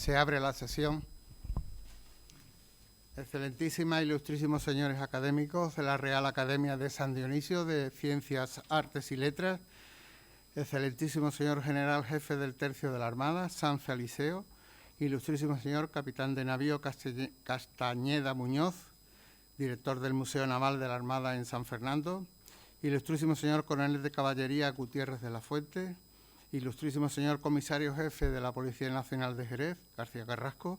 Se abre la sesión. Excelentísimas e ilustrísimos señores académicos de la Real Academia de San Dionisio de Ciencias, Artes y Letras, excelentísimo señor general jefe del Tercio de la Armada, San Feliceo, ilustrísimo señor capitán de navío Castañeda Muñoz, director del Museo Naval de la Armada en San Fernando, ilustrísimo señor coronel de caballería Gutiérrez de la Fuente, ilustrísimo señor comisario jefe de la Policía Nacional de Jerez, García Carrasco,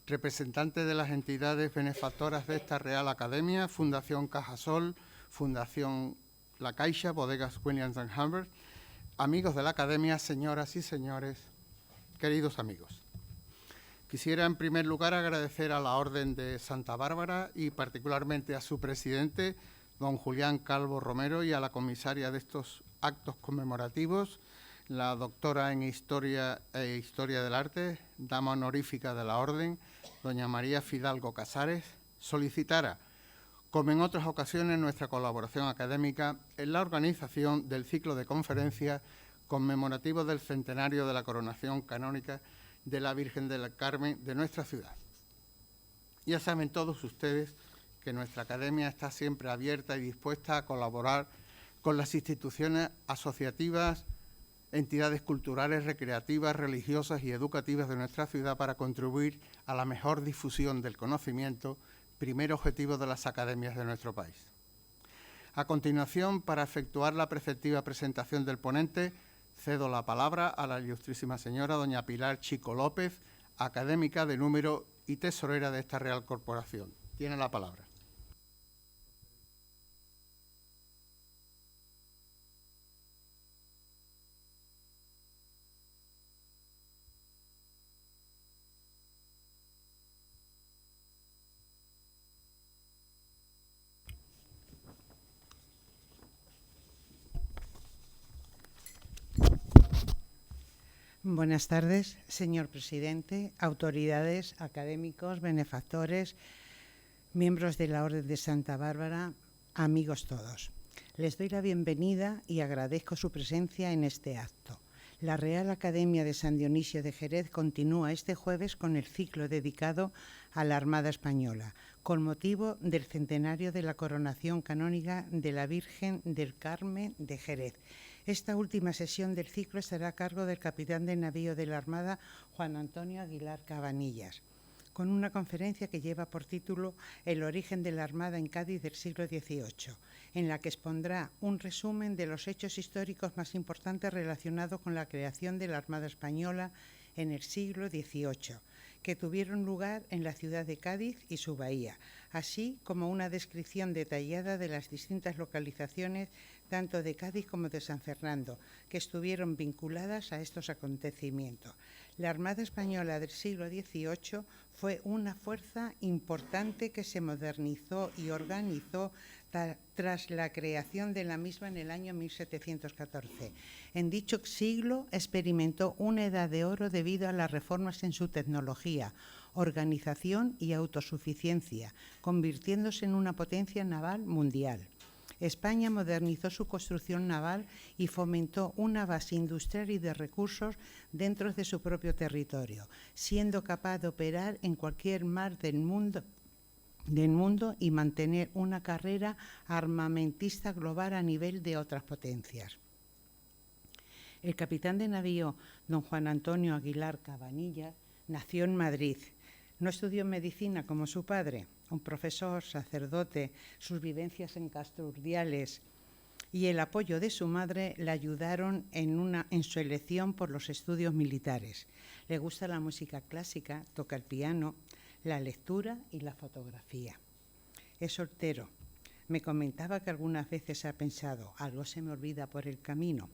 representantes de las entidades benefactoras de esta Real Academia, Fundación Cajasol, Fundación La Caixa, Bodegas Williams & Humbert, amigos de la Academia, señoras y señores, queridos amigos. Quisiera en primer lugar agradecer a la Orden de Santa Bárbara y particularmente a su presidente, don Julián Calvo Romero, y a la comisaria de estos actos conmemorativos, la doctora en Historia e Historia del Arte, dama honorífica de la Orden, doña María Fidalgo Casares, solicitara, como en otras ocasiones, nuestra colaboración académica en la organización del ciclo de conferencias conmemorativo del centenario de la coronación canónica de la Virgen del Carmen de nuestra ciudad. Ya saben todos ustedes que nuestra academia está siempre abierta y dispuesta a colaborar con las instituciones asociativas, entidades culturales, recreativas, religiosas y educativas de nuestra ciudad para contribuir a la mejor difusión del conocimiento, primer objetivo de las academias de nuestro país. A continuación, para efectuar la preceptiva presentación del ponente, cedo la palabra a la ilustrísima señora doña Pilar Chico López, académica de número y tesorera de esta Real Corporación. Tiene la palabra. Buenas tardes, señor presidente, autoridades, académicos, benefactores, miembros de la Orden de Santa Bárbara, amigos todos. Les doy la bienvenida y agradezco su presencia en este acto. La Real Academia de San Dionisio de Jerez continúa este jueves con el ciclo dedicado a la Armada Española, con motivo del centenario de la coronación canónica de la Virgen del Carmen de Jerez. Esta última sesión del ciclo estará a cargo del capitán de navío de la Armada, Juan Antonio Aguilar Cabanillas, con una conferencia que lleva por título El origen de la Armada en Cádiz del siglo XVIII, en la que expondrá un resumen de los hechos históricos más importantes relacionados con la creación de la Armada Española en el siglo XVIII, que tuvieron lugar en la ciudad de Cádiz y su bahía, así como una descripción detallada de las distintas localizaciones tanto de Cádiz como de San Fernando, que estuvieron vinculadas a estos acontecimientos. La Armada Española del siglo XVIII fue una fuerza importante que se modernizó y organizó tras la creación de la misma en el año 1714. En dicho siglo experimentó una edad de oro debido a las reformas en su tecnología, organización y autosuficiencia, convirtiéndose en una potencia naval mundial. España modernizó su construcción naval y fomentó una base industrial y de recursos dentro de su propio territorio, siendo capaz de operar en cualquier mar del mundo y mantener una carrera armamentista global a nivel de otras potencias. El capitán de navío, don Juan Antonio Aguilar Cabanillas, nació en Madrid. No estudió medicina como su padre, un profesor, sacerdote, sus vivencias en Castro Urdiales y el apoyo de su madre le ayudaron en su elección por los estudios militares. Le gusta la música clásica, toca el piano, la lectura y la fotografía. Es soltero. Me comentaba que algunas veces ha pensado, algo se me olvida por el camino.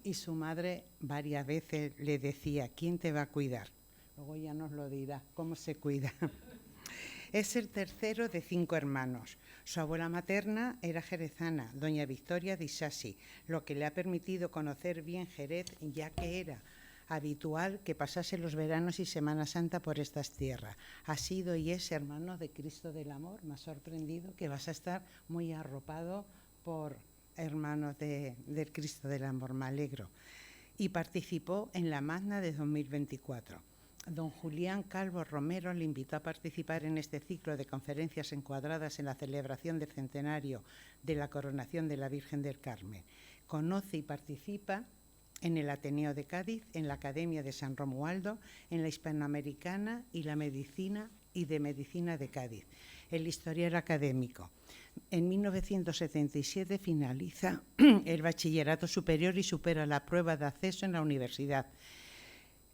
Y su madre varias veces le decía, ¿quién te va a cuidar? Luego ya nos lo dirá, ¿cómo se cuida? Es el tercero de 5 hermanos. Su abuela materna era jerezana, doña Victoria de Isasi, lo que le ha permitido conocer bien Jerez, ya que era habitual que pasase los veranos y Semana Santa por estas tierras. Ha sido y es hermano de Cristo del Amor. Me ha sorprendido que vas a estar muy arropado por hermanos del Cristo del Amor. Me alegro. Y participó en la Magna de 2024. Don Julián Calvo Romero le invitó a participar en este ciclo de conferencias encuadradas en la celebración del centenario de la coronación de la Virgen del Carmen. Conoce y participa en el Ateneo de Cádiz, en la Academia de San Romualdo, en la Hispanoamericana y la Medicina de Cádiz. El historial académico. En 1977 finaliza el bachillerato superior y supera la prueba de acceso en la universidad.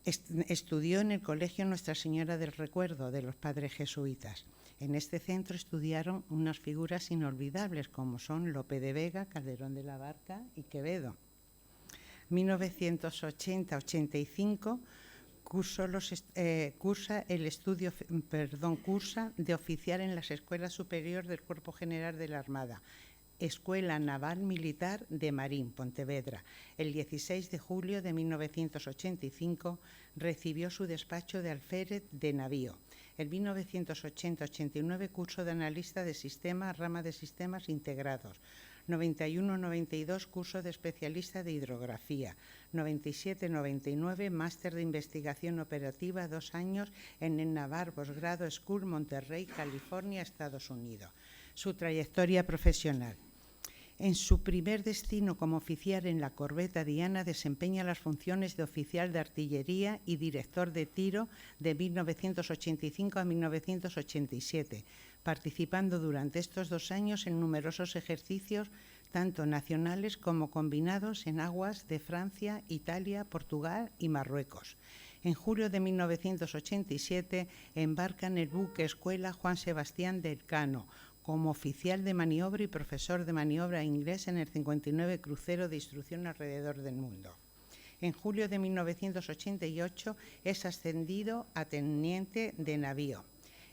Estudió en el Colegio Nuestra Señora del Recuerdo de los Padres Jesuitas. En este centro estudiaron unas figuras inolvidables como son Lope de Vega, Calderón de la Barca y Quevedo. 1980-85 cursa de oficial en las Escuelas Superiores del Cuerpo General de la Armada, Escuela Naval Militar de Marín, Pontevedra. El 16 de julio de 1985 recibió su despacho de alférez de navío. En 1980-89 curso de analista de sistemas, rama de sistemas integrados. 91-92 curso de especialista de hidrografía. 97-99 máster de investigación operativa, 2 años en el Naval Postgrado School, Monterrey, California, Estados Unidos. Su trayectoria profesional. En su primer destino como oficial en la corbeta Diana desempeña las funciones de oficial de artillería y director de tiro de 1985 a 1987, participando durante estos 2 años en numerosos ejercicios, tanto nacionales como combinados en aguas de Francia, Italia, Portugal y Marruecos. En julio de 1987 embarca en el buque escuela Juan Sebastián del Cano, como oficial de maniobra y profesor de maniobra inglés en el 59 crucero de instrucción alrededor del mundo. En julio de 1988 es ascendido a teniente de navío.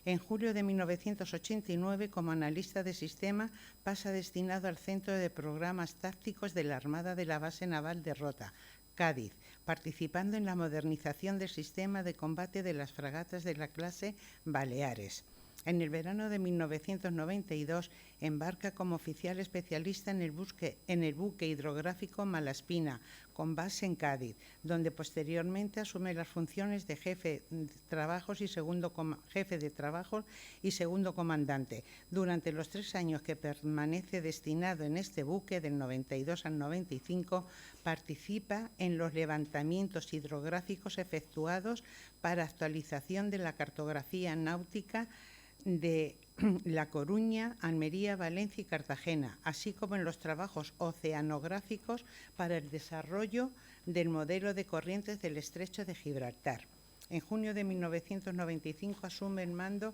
En julio de 1989, como analista de sistema, pasa destinado al Centro de Programas Tácticos de la Armada de la Base Naval de Rota, Cádiz, participando en la modernización del sistema de combate de las fragatas de la clase Baleares. En el verano de 1992 embarca como oficial especialista en el buque hidrográfico Malaspina, con base en Cádiz, donde posteriormente asume las funciones de jefe de trabajos y segundo comandante. Durante los 3 años que permanece destinado en este buque, del 92 al 95, participa en los levantamientos hidrográficos efectuados para actualización de la cartografía náutica de La Coruña, Almería, Valencia y Cartagena, así como en los trabajos oceanográficos para el desarrollo del modelo de corrientes del Estrecho de Gibraltar. En junio de 1995 asume el mando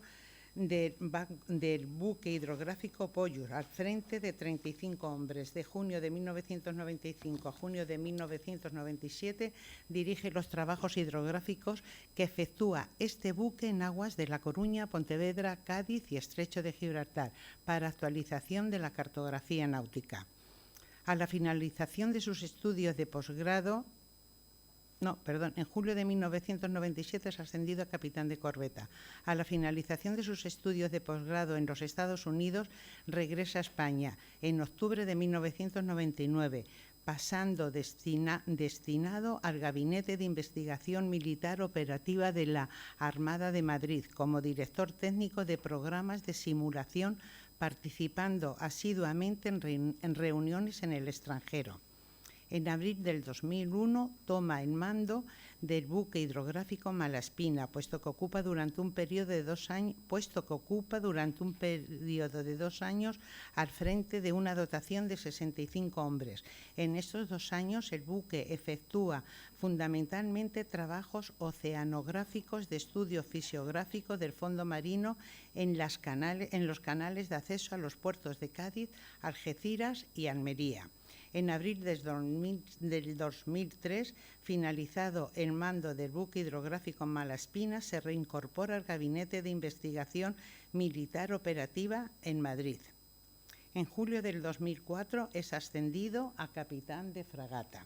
del buque hidrográfico Pollux, al frente de 35 hombres. De junio de 1995 a junio de 1997 dirige los trabajos hidrográficos que efectúa este buque en aguas de La Coruña, Pontevedra, Cádiz y Estrecho de Gibraltar para actualización de la cartografía náutica. A la finalización de sus estudios de posgrado, en julio de 1997 es ascendido a capitán de corbeta. A la finalización de sus estudios de posgrado en los Estados Unidos, regresa a España en octubre de 1999, pasando destinado al Gabinete de Investigación Militar Operativa de la Armada de Madrid como director técnico de programas de simulación, participando asiduamente en reuniones en el extranjero. En abril del 2001 toma el mando del buque hidrográfico Malaspina, puesto que ocupa durante un periodo de 2 años al frente de una dotación de 65 hombres. En estos 2 años el buque efectúa fundamentalmente trabajos oceanográficos de estudio fisiográfico del fondo marino en los canales de acceso a los puertos de Cádiz, Algeciras y Almería. En abril del 2003, finalizado el mando del buque hidrográfico Malaspina, se reincorpora al Gabinete de Investigación Militar Operativa en Madrid. En julio del 2004 es ascendido a capitán de fragata.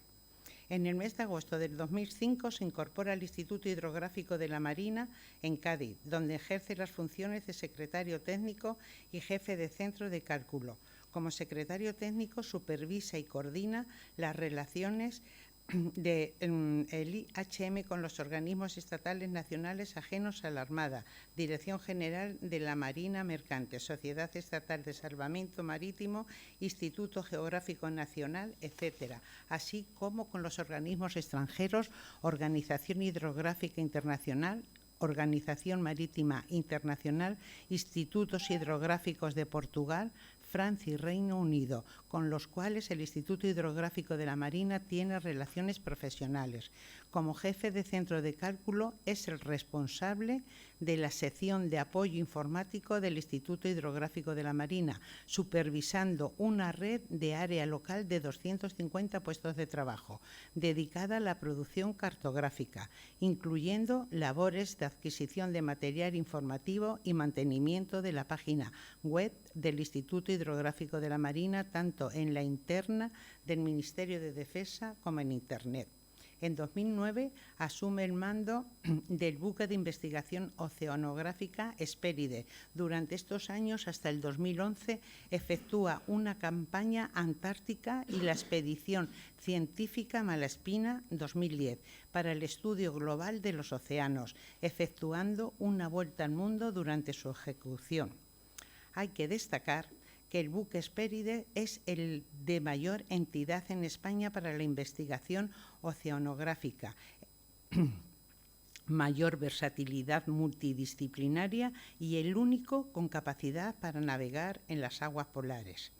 En el mes de agosto del 2005 se incorpora al Instituto Hidrográfico de la Marina en Cádiz, donde ejerce las funciones de secretario técnico y jefe de centro de cálculo. Como secretario técnico supervisa y coordina las relaciones el IHM con los organismos estatales nacionales ajenos a la Armada, Dirección General de la Marina Mercante, Sociedad Estatal de Salvamento Marítimo, Instituto Geográfico Nacional, etcétera, así como con los organismos extranjeros, Organización Hidrográfica Internacional, Organización Marítima Internacional, Institutos Hidrográficos de Portugal, Francia y Reino Unido, con los cuales el Instituto Hidrográfico de la Marina tiene relaciones profesionales. Como jefe de centro de cálculo, es el responsable de la sección de apoyo informático del Instituto Hidrográfico de la Marina, supervisando una red de área local de 250 puestos de trabajo, dedicada a la producción cartográfica, incluyendo labores de adquisición de material informativo y mantenimiento de la página web del Instituto Hidrográfico de la Marina, tanto en la interna del Ministerio de Defensa como en Internet. En 2009 asume el mando del buque de investigación oceanográfica Hespéride. Durante estos años, hasta el 2011, efectúa una campaña antártica y la expedición científica Malaspina 2010 para el estudio global de los océanos, efectuando una vuelta al mundo durante su ejecución. Hay que destacar que el buque Hespéride es el de mayor entidad en España para la investigación oceanográfica, mayor versatilidad multidisciplinaria y el único con capacidad para navegar en las aguas polares,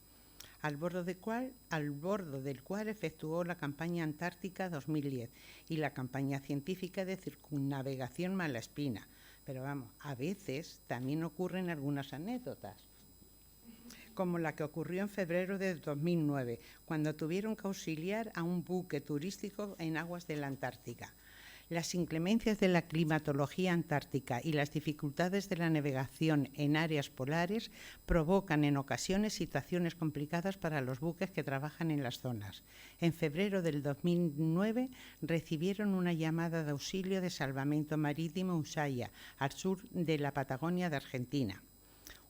al bordo del cual efectuó la campaña antártica 2010 y la campaña científica de circunnavegación Malaspina. Pero vamos, a veces también ocurren algunas anécdotas, como la que ocurrió en febrero de 2009, cuando tuvieron que auxiliar a un buque turístico en aguas de la Antártica. Las inclemencias de la climatología antártica y las dificultades de la navegación en áreas polares provocan en ocasiones situaciones complicadas para los buques que trabajan en las zonas. En febrero del 2009 recibieron una llamada de auxilio de salvamento marítimo Ushuaia, al sur de la Patagonia de Argentina.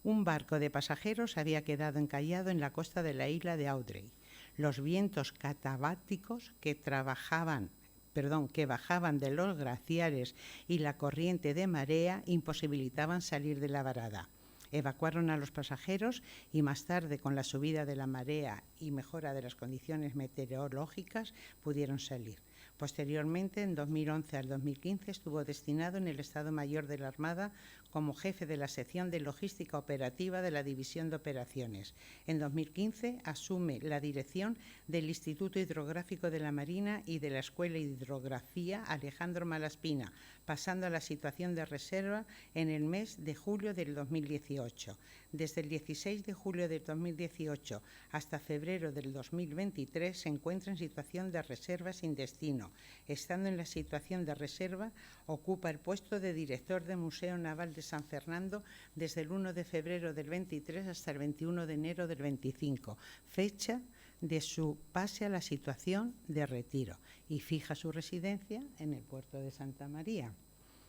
Un barco de pasajeros había quedado encallado en la costa de la isla de Audrey. Los vientos catabáticos que bajaban de los glaciares y la corriente de marea imposibilitaban salir de la varada. Evacuaron a los pasajeros y más tarde, con la subida de la marea y mejora de las condiciones meteorológicas, pudieron salir. Posteriormente, en 2011 al 2015, estuvo destinado en el Estado Mayor de la Armada como jefe de la sección de logística operativa de la División de Operaciones. En 2015 asume la dirección del Instituto Hidrográfico de la Marina y de la Escuela de Hidrografía Alejandro Malaspina, pasando a la situación de reserva en el mes de julio del 2018. Desde el 16 de julio del 2018 hasta febrero del 2023 se encuentra en situación de reserva sin destino. Estando en la situación de reserva, ocupa el puesto de director del Museo Naval de San Fernando desde el 1 de febrero del 23 hasta el 21 de enero del 25, fecha de su pase a la situación de retiro, y fija su residencia en el puerto de Santa María.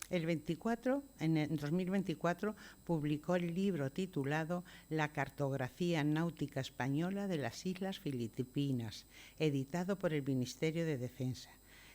En 2024 publicó el libro titulado La cartografía náutica española de las Islas Filipinas, editado por el Ministerio de Defensa.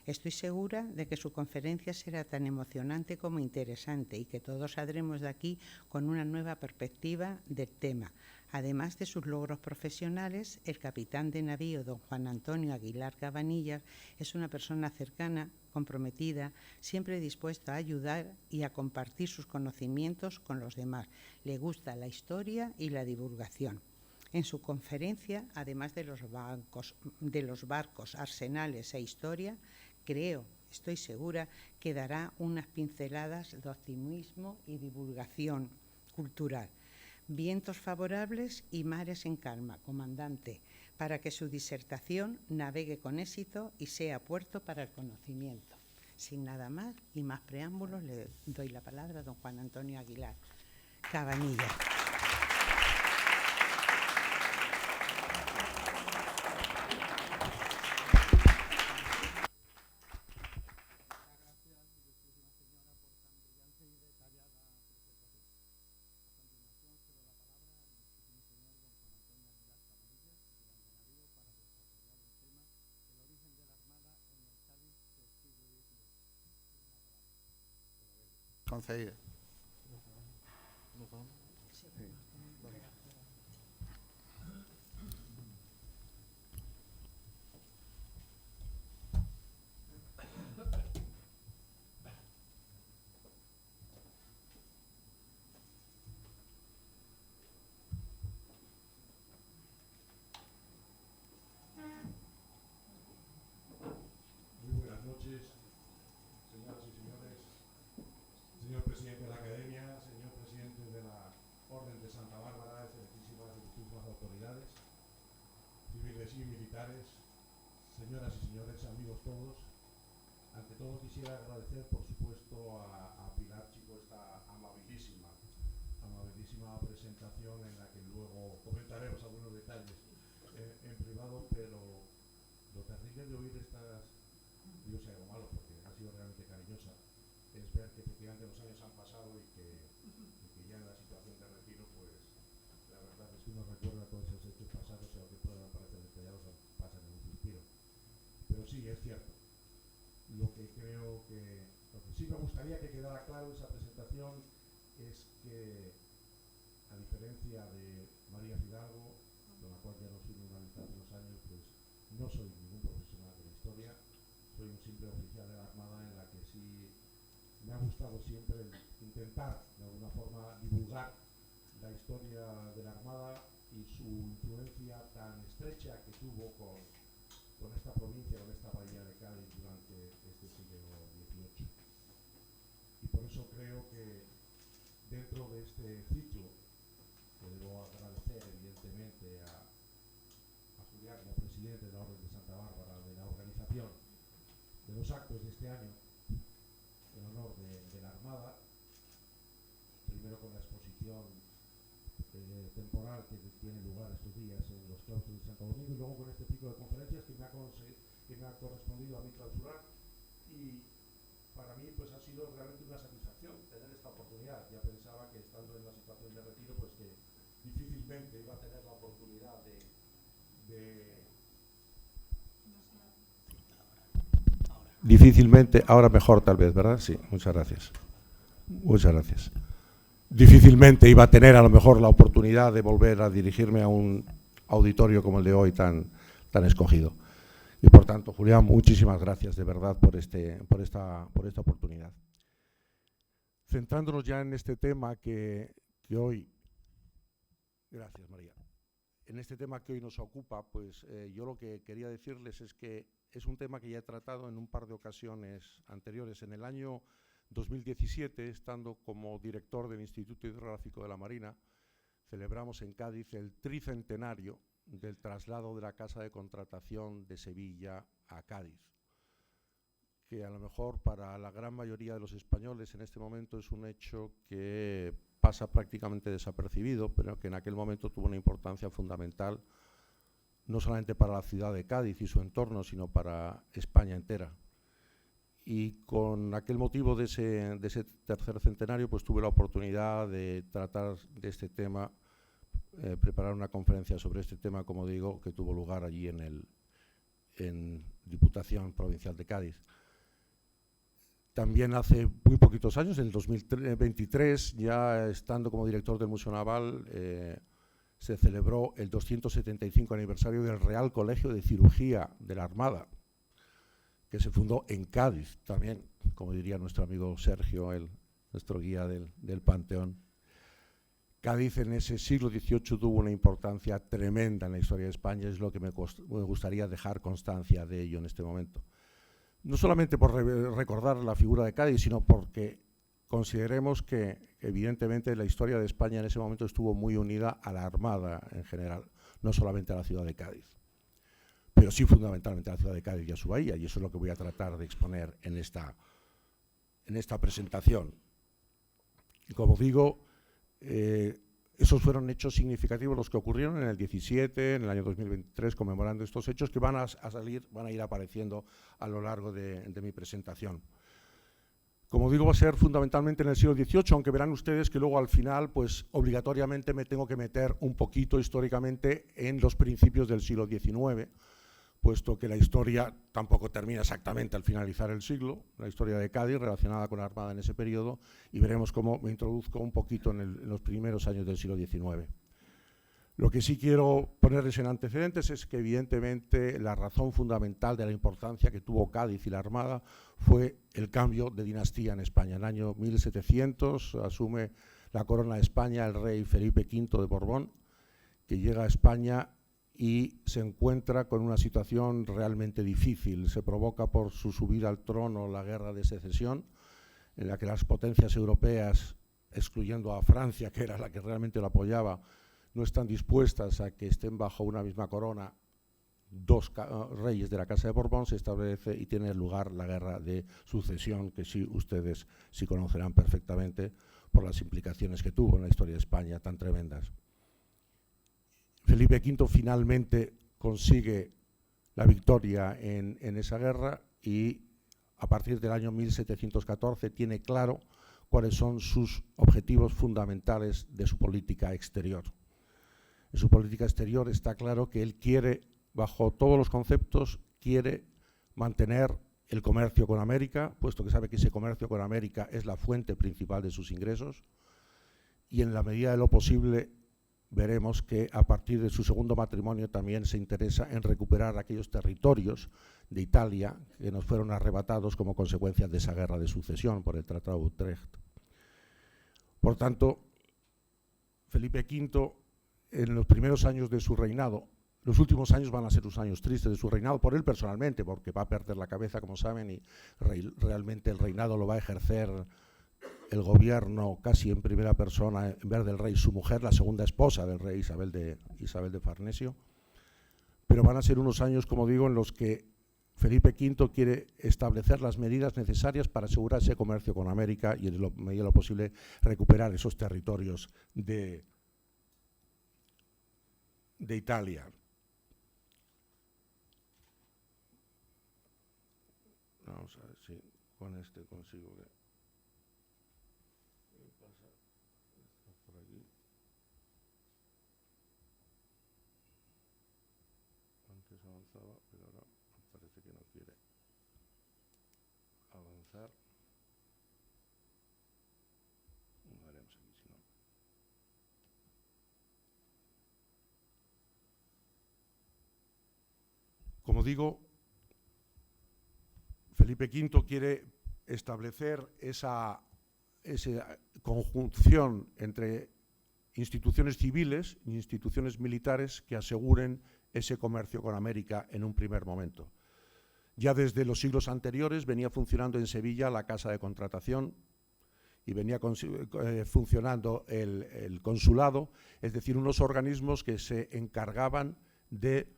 Estoy segura de que su conferencia será tan emocionante como interesante y que todos saldremos de aquí con una nueva perspectiva del tema. Además de sus logros profesionales, el capitán de navío don Juan Antonio Aguilar Cabanillas es una persona cercana, comprometida, siempre dispuesta a ayudar y a compartir sus conocimientos con los demás. Le gusta la historia y la divulgación. En su conferencia, además de los barcos, arsenales e historia, estoy segura que dará unas pinceladas de optimismo y divulgación cultural. Vientos favorables y mares en calma, comandante, para que su disertación navegue con éxito y sea puerto para el conocimiento. Sin nada más y más preámbulos, le doy la palabra a don Juan Antonio Aguilar Cabanillas. concedida. Señor presidente de la Academia, señor presidente de la Orden de Santa Bárbara, excelentísimas y distinguidas autoridades, civiles y militares, señoras y señores, amigos todos. Ante todo quisiera agradecer, por supuesto, a Pilar Chico esta amabilísima presentación en la que luego comentaremos algunos detalles en privado, pero lo terrible de oír estas, digo si algo malo porque ha sido realmente cariñosa, es ver que efectivamente los años han pasado y que ya en la situación de retiro, pues la verdad es que uno recuerda todos esos hechos pasados y aunque puedan parecer detallados, pasan en un suspiro. Pero sí, es cierto. Lo que sí me gustaría que quedara claro en esa presentación es que, a diferencia de María Fidalgo, con la cual ya nos fuimos analizando unos años, pues no soy ningún profesional de la historia, soy un simple oficial de la Armada en la que sí me ha gustado siempre intentar de alguna forma divulgar la historia de la Armada y su influencia tan estrecha que tuvo con esta provincia, con esta bahía de Cádiz durante este siglo XVIII. Y por eso creo que dentro de este ciclo, que debo agradecer evidentemente a Julián como presidente de la Orden de Santa Bárbara, de la organización de los actos de este año, en honor de la Armada, primero con la exposición temporal que tiene lugar estos días en los claustros de Santo Domingo y luego con este pico de conferencias que me ha correspondido a mí clausurar, y para mí pues ha sido realmente una satisfacción tener esta oportunidad. Ya pensaba que estando en la situación de retiro pues que difícilmente iba a tener la oportunidad Difícilmente, ahora mejor tal vez, ¿verdad? Sí, muchas gracias. Muchas gracias. Difícilmente iba a tener a lo mejor la oportunidad de volver a dirigirme a un auditorio como el de hoy tan escogido. Y por tanto, Julián, muchísimas gracias de verdad por esta oportunidad. Centrándonos ya en este tema que hoy... Gracias, María. En este tema que hoy nos ocupa, pues yo lo que quería decirles es que es un tema que ya he tratado en un par de ocasiones anteriores. En el año 2017, estando como director del Instituto Hidrográfico de la Marina, celebramos en Cádiz el tricentenario del traslado de la Casa de Contratación de Sevilla a Cádiz, que a lo mejor para la gran mayoría de los españoles en este momento es un hecho que pasa prácticamente desapercibido, pero que en aquel momento tuvo una importancia fundamental, no solamente para la ciudad de Cádiz y su entorno, sino para España entera. Y con aquel motivo de ese tercer centenario, pues tuve la oportunidad de tratar de este tema, preparar una conferencia sobre este tema, como digo, que tuvo lugar allí en Diputación Provincial de Cádiz. También hace muy poquitos años, en el 2023, ya estando como director del Museo Naval, se celebró el 275 aniversario del Real Colegio de Cirugía de la Armada, que se fundó en Cádiz también, como diría nuestro amigo Sergio, nuestro guía del Panteón. Cádiz en ese siglo XVIII tuvo una importancia tremenda en la historia de España, es lo que me gustaría dejar constancia de ello en este momento. No solamente por recordar la figura de Cádiz, sino porque consideremos que, evidentemente, la historia de España en ese momento estuvo muy unida a la Armada en general, no solamente a la ciudad de Cádiz, pero sí fundamentalmente a la ciudad de Cádiz y a su bahía, y eso es lo que voy a tratar de exponer en esta presentación. Y como digo, esos fueron hechos significativos los que ocurrieron en el 17, en el año 2023, conmemorando estos hechos que van a ir apareciendo a lo largo de mi presentación. Como digo, va a ser fundamentalmente en el siglo XVIII, aunque verán ustedes que luego al final, pues obligatoriamente me tengo que meter un poquito históricamente en los principios del siglo XIX, puesto que la historia tampoco termina exactamente al finalizar el siglo, la historia de Cádiz relacionada con la Armada en ese periodo, y veremos cómo me introduzco un poquito en los primeros años del siglo XIX. Lo que sí quiero ponerles en antecedentes es que evidentemente la razón fundamental de la importancia que tuvo Cádiz y la Armada fue el cambio de dinastía en España. En el año 1700 asume la corona de España el rey Felipe V de Borbón, que llega a España y se encuentra con una situación realmente difícil. Se provoca por su subida al trono la guerra de secesión, en la que las potencias europeas, excluyendo a Francia, que era la que realmente lo apoyaba, no están dispuestas a que estén bajo una misma corona dos reyes de la Casa de Borbón. Se establece y tiene lugar la guerra de sucesión, que sí ustedes sí conocerán perfectamente por las implicaciones que tuvo en la historia de España tan tremendas. Felipe V finalmente consigue la victoria en esa guerra y a partir del año 1714 tiene claro cuáles son sus objetivos fundamentales de su política exterior. En su política exterior está claro que él quiere, bajo todos los conceptos, quiere mantener el comercio con América, puesto que sabe que ese comercio con América es la fuente principal de sus ingresos, y en la medida de lo posible veremos que a partir de su segundo matrimonio también se interesa en recuperar aquellos territorios de Italia que nos fueron arrebatados como consecuencia de esa guerra de sucesión por el Tratado de Utrecht. Por tanto, Felipe V, en los primeros años de su reinado, los últimos años van a ser los años tristes de su reinado, por él personalmente, porque va a perder la cabeza, como saben, y realmente el reinado lo va a ejercer el gobierno casi en primera persona, en vez del rey, su mujer, la segunda esposa del rey Isabel de Farnesio. Pero van a ser unos años, como digo, en los que Felipe V quiere establecer las medidas necesarias para asegurar ese comercio con América y, en la medida de lo posible, recuperar esos territorios de Italia. Vamos a ver si con este consigo que... ¿Qué pasa? Está por aquí. Antes avanzaba, pero ahora parece que no quiere avanzar. Veremos aquí si no. Como digo, Felipe V quiere establecer esa conjunción entre instituciones civiles e instituciones militares que aseguren ese comercio con América en un primer momento. Ya desde los siglos anteriores venía funcionando en Sevilla la Casa de Contratación y venía funcionando el consulado, es decir, unos organismos que se encargaban de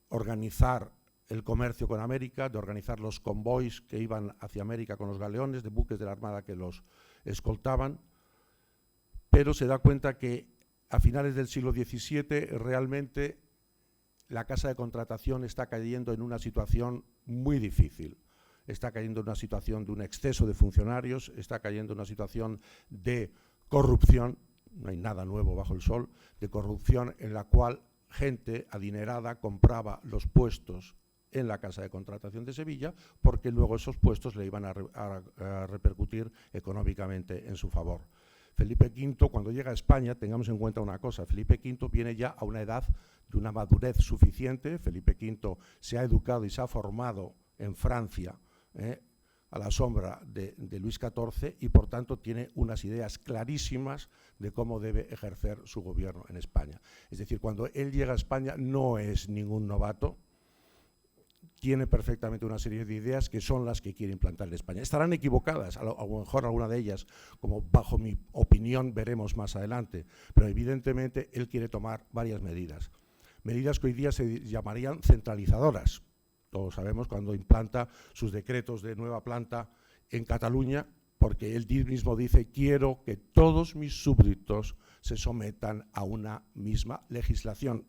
organizar el comercio con América, de organizar los convoys que iban hacia América con los galeones, de buques de la Armada que los escoltaban, pero se da cuenta que a finales del siglo XVII realmente la Casa de Contratación está cayendo en una situación muy difícil. Está cayendo en una situación de un exceso de funcionarios, está cayendo en una situación de corrupción, no hay nada nuevo bajo el sol, de corrupción en la cual gente adinerada compraba los puestos en la Casa de Contratación de Sevilla, porque luego esos puestos le iban a repercutir económicamente en su favor. Felipe V, cuando llega a España, tengamos en cuenta una cosa, Felipe V viene ya a una edad de una madurez suficiente. Felipe V se ha educado y se ha formado en Francia, a la sombra de Luis XIV, y por tanto tiene unas ideas clarísimas de cómo debe ejercer su gobierno en España. Es decir, cuando él llega a España no es ningún novato, tiene perfectamente una serie de ideas que son las que quiere implantar en España. Estarán equivocadas, a lo mejor alguna de ellas, como bajo mi opinión veremos más adelante, pero evidentemente él quiere tomar varias medidas. Medidas que hoy día se llamarían centralizadoras. Todos sabemos cuando implanta sus decretos de nueva planta en Cataluña, porque él mismo dice: quiero que todos mis súbditos se sometan a una misma legislación,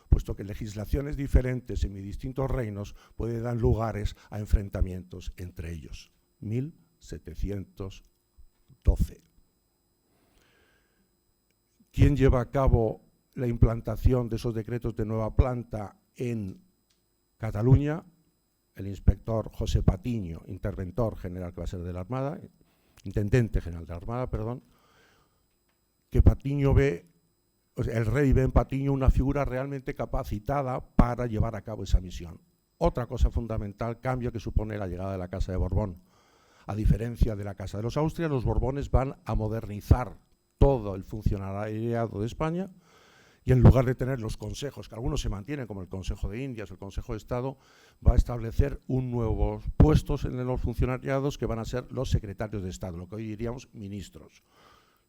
puesto que legislaciones diferentes en mis distintos reinos pueden dar lugares a enfrentamientos entre ellos. 1712. ¿Quién lleva a cabo la implantación de esos decretos de nueva planta en Cataluña, el inspector José Patiño, interventor general que va a ser de la Armada, intendente general de la Armada, perdón, que Patiño ve, o sea, el rey ve en Patiño una figura realmente capacitada para llevar a cabo esa misión. Otra cosa fundamental, cambio que supone la llegada de la Casa de Borbón. A diferencia de la Casa de los Austrias, los Borbones van a modernizar todo el funcionariado de España y en lugar de tener los consejos, que algunos se mantienen, como el Consejo de Indias, el Consejo de Estado, va a establecer nuevos puestos en los funcionariados que van a ser los secretarios de Estado, lo que hoy diríamos ministros.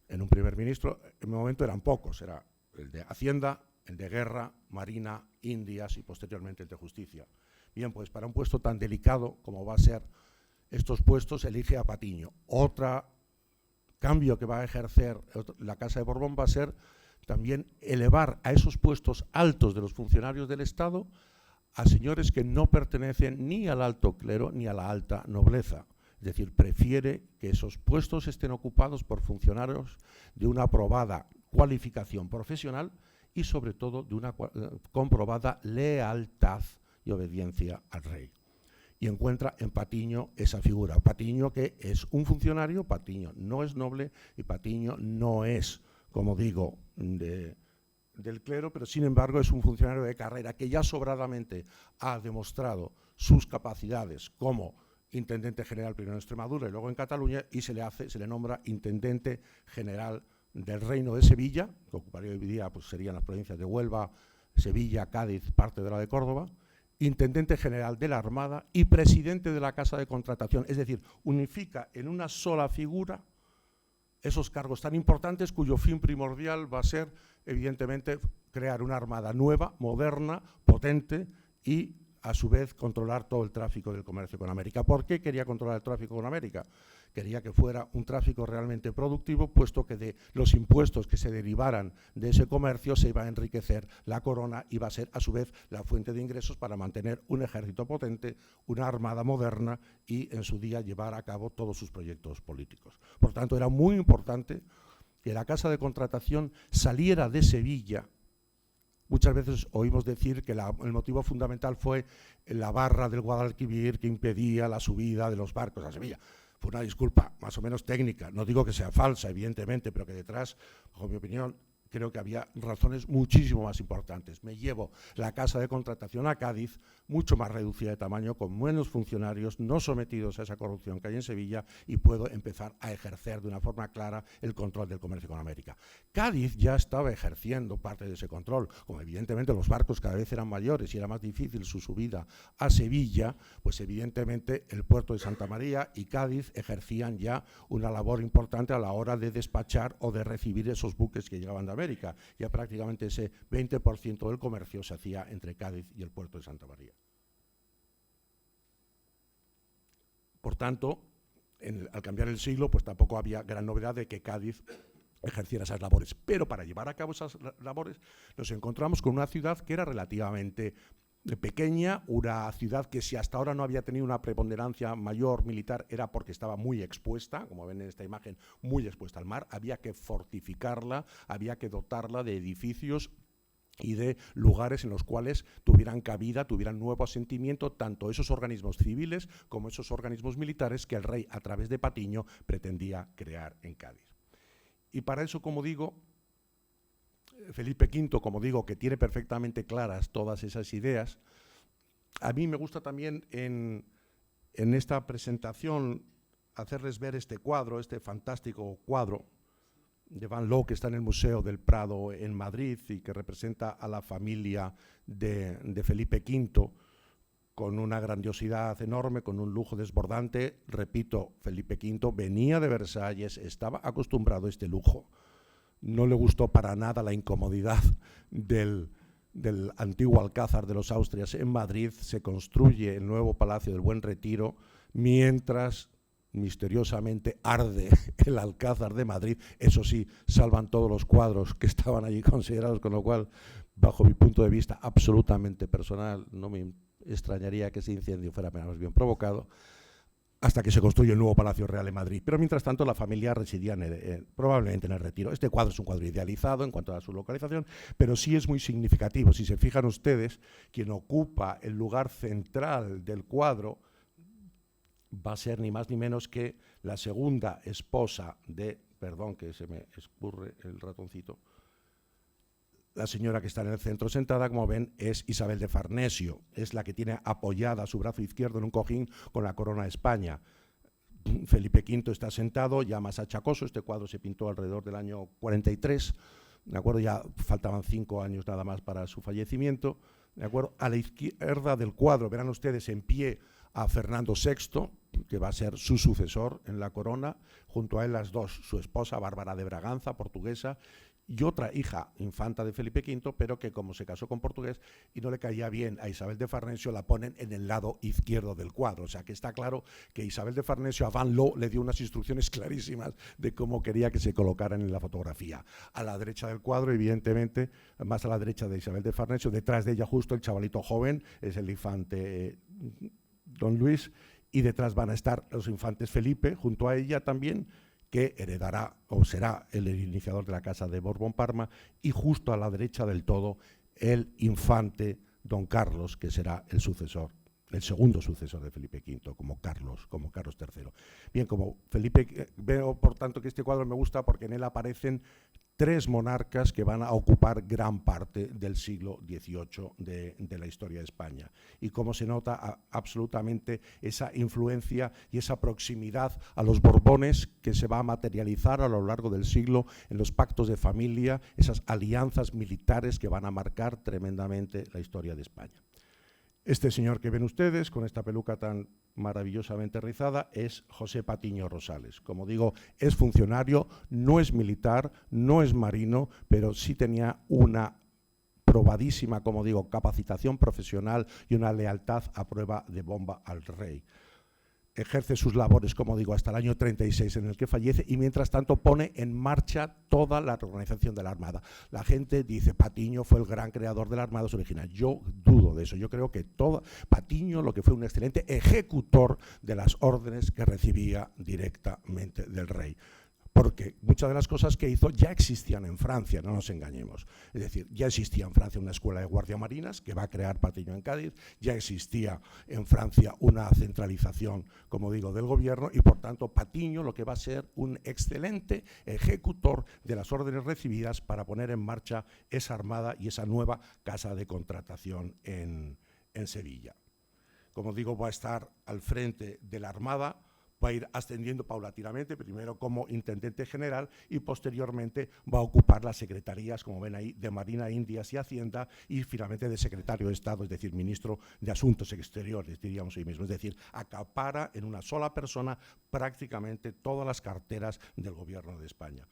En un primer ministro, en un momento eran pocos, era el de Hacienda, el de Guerra, Marina, Indias y posteriormente el de Justicia. Bien, pues para un puesto tan delicado como va a ser estos puestos, elige a Patiño. Otro cambio que va a ejercer la Casa de Borbón va a ser también elevar a esos puestos altos de los funcionarios del Estado a señores que no pertenecen ni al alto clero ni a la alta nobleza. Es decir, prefiere que esos puestos estén ocupados por funcionarios de una aprobada cualificación profesional y sobre todo de una comprobada lealtad y obediencia al rey. Y encuentra en Patiño esa figura. Patiño que es un funcionario, Patiño no es noble y Patiño no es, como digo, del clero, pero sin embargo es un funcionario de carrera que ya sobradamente ha demostrado sus capacidades como intendente general primero en Extremadura y luego en Cataluña, y se le nombra intendente general del Reino de Sevilla, que ocuparía hoy día, pues serían las provincias de Huelva, Sevilla, Cádiz, parte de la de Córdoba, intendente general de la Armada y presidente de la Casa de Contratación, es decir, unifica en una sola figura esos cargos tan importantes cuyo fin primordial va a ser, evidentemente, crear una armada nueva, moderna, potente y, a su vez, controlar todo el tráfico del comercio con América. ¿Por qué quería controlar el tráfico con América? Quería que fuera un tráfico realmente productivo, puesto que de los impuestos que se derivaran de ese comercio se iba a enriquecer la corona y va a ser, a su vez, la fuente de ingresos para mantener un ejército potente, una armada moderna y, en su día, llevar a cabo todos sus proyectos políticos. Por tanto, era muy importante que la Casa de Contratación saliera de Sevilla. Muchas veces oímos decir que el motivo fundamental fue la barra del Guadalquivir que impedía la subida de los barcos a Sevilla. Fue una disculpa más o menos técnica, no digo que sea falsa, evidentemente, pero que detrás, bajo mi opinión, creo que había razones muchísimo más importantes. Me llevo la Casa de Contratación a Cádiz, mucho más reducida de tamaño, con menos funcionarios, no sometidos a esa corrupción que hay en Sevilla, y puedo empezar a ejercer de una forma clara el control del comercio con América. Cádiz ya estaba ejerciendo parte de ese control. Como evidentemente los barcos cada vez eran mayores y era más difícil su subida a Sevilla, pues evidentemente el puerto de Santa María y Cádiz ejercían ya una labor importante a la hora de despachar o de recibir esos buques que llegaban de América. Ya prácticamente ese 20% del comercio se hacía entre Cádiz y el puerto de Santa María. Por tanto, al cambiar el siglo, pues tampoco había gran novedad de que Cádiz ejerciera esas labores. Pero para llevar a cabo esas labores nos encontramos con una ciudad que era relativamente pequeña, una ciudad que si hasta ahora no había tenido una preponderancia mayor militar era porque estaba muy expuesta, como ven en esta imagen, muy expuesta al mar. Había que fortificarla, había que dotarla de edificios y de lugares en los cuales tuvieran cabida, tuvieran nuevo asentimiento tanto esos organismos civiles como esos organismos militares que el rey, a través de Patiño, pretendía crear en Cádiz. Y para eso, como digo, Felipe V, como digo, que tiene perfectamente claras todas esas ideas. A mí me gusta también en esta presentación hacerles ver este cuadro, este fantástico cuadro de Van Loo, que está en el Museo del Prado en Madrid y que representa a la familia de Felipe V con una grandiosidad enorme, con un lujo desbordante. Repito, Felipe V venía de Versalles, estaba acostumbrado a este lujo. No le gustó para nada la incomodidad del antiguo Alcázar de los Austrias en Madrid. Se construye el nuevo Palacio del Buen Retiro, mientras misteriosamente arde el Alcázar de Madrid. Eso sí, salvan todos los cuadros que estaban allí considerados, con lo cual, bajo mi punto de vista absolutamente personal, no me extrañaría que ese incendio fuera menos bien provocado. hasta que se construye el nuevo Palacio Real en Madrid. Pero mientras tanto la familia residía probablemente en el Retiro. Este cuadro es un cuadro idealizado en cuanto a su localización, pero sí es muy significativo. Si se fijan ustedes, quien ocupa el lugar central del cuadro va a ser ni más ni menos que la segunda esposa de, perdón que se me escurre el ratoncito, la señora que está en el centro sentada, como ven, es Isabel de Farnesio, es la que tiene apoyada su brazo izquierdo en un cojín con la corona de España. Felipe V está sentado, ya más achacoso, este cuadro se pintó alrededor del año 43, ¿de acuerdo? Ya faltaban 5 años nada más para su fallecimiento, ¿de acuerdo? A la izquierda del cuadro verán ustedes en pie a Fernando VI, que va a ser su sucesor en la corona, junto a él las dos, su esposa Bárbara de Braganza, portuguesa, y otra hija, infanta de Felipe V, pero que como se casó con portugués y no le caía bien a Isabel de Farnesio, la ponen en el lado izquierdo del cuadro. O sea que está claro que Isabel de Farnesio a Van Loo le dio unas instrucciones clarísimas de cómo quería que se colocaran en la fotografía. A la derecha del cuadro, evidentemente, más a la derecha de Isabel de Farnesio, detrás de ella justo el chavalito joven, es el infante Don Luis, y detrás van a estar los infantes Felipe, junto a ella también, que heredará o será el iniciador de la Casa de Borbón-Parma, y justo a la derecha del todo el infante Don Carlos, que será el sucesor, el segundo sucesor de Felipe V, como Carlos III. Bien, como Felipe, veo por tanto que este cuadro me gusta porque en él aparecen 3 monarcas que van a ocupar gran parte del siglo XVIII de la historia de España. Y cómo se nota absolutamente esa influencia y esa proximidad a los Borbones que se va a materializar a lo largo del siglo en los pactos de familia, esas alianzas militares que van a marcar tremendamente la historia de España. Este señor que ven ustedes, con esta peluca tan maravillosamente rizada, es José Patiño Rosales. Como digo, es funcionario, no es militar, no es marino, pero sí tenía una probadísima, como digo, capacitación profesional y una lealtad a prueba de bomba al rey. Ejerce sus labores, como digo, hasta el año 36 en el que fallece, y mientras tanto pone en marcha toda la reorganización de la Armada. La gente dice Patiño fue el gran creador de la Armada original. Yo dudo de eso. Yo creo que Patiño lo que fue un excelente ejecutor de las órdenes que recibía directamente del rey. Porque muchas de las cosas que hizo ya existían en Francia, no nos engañemos. Es decir, ya existía en Francia una escuela de guardia marinas que va a crear Patiño en Cádiz, ya existía en Francia una centralización, como digo, del gobierno, y por tanto Patiño lo que va a ser un excelente ejecutor de las órdenes recibidas para poner en marcha esa armada y esa nueva casa de contratación en Sevilla. Como digo, va a estar al frente de la armada, va a ir ascendiendo paulatinamente, primero como intendente general y posteriormente va a ocupar las secretarías, como ven ahí, de Marina, Indias y Hacienda, y finalmente de secretario de Estado, es decir, ministro de Asuntos Exteriores, diríamos hoy mismo. Es decir, acapara en una sola persona prácticamente todas las carteras del gobierno de España.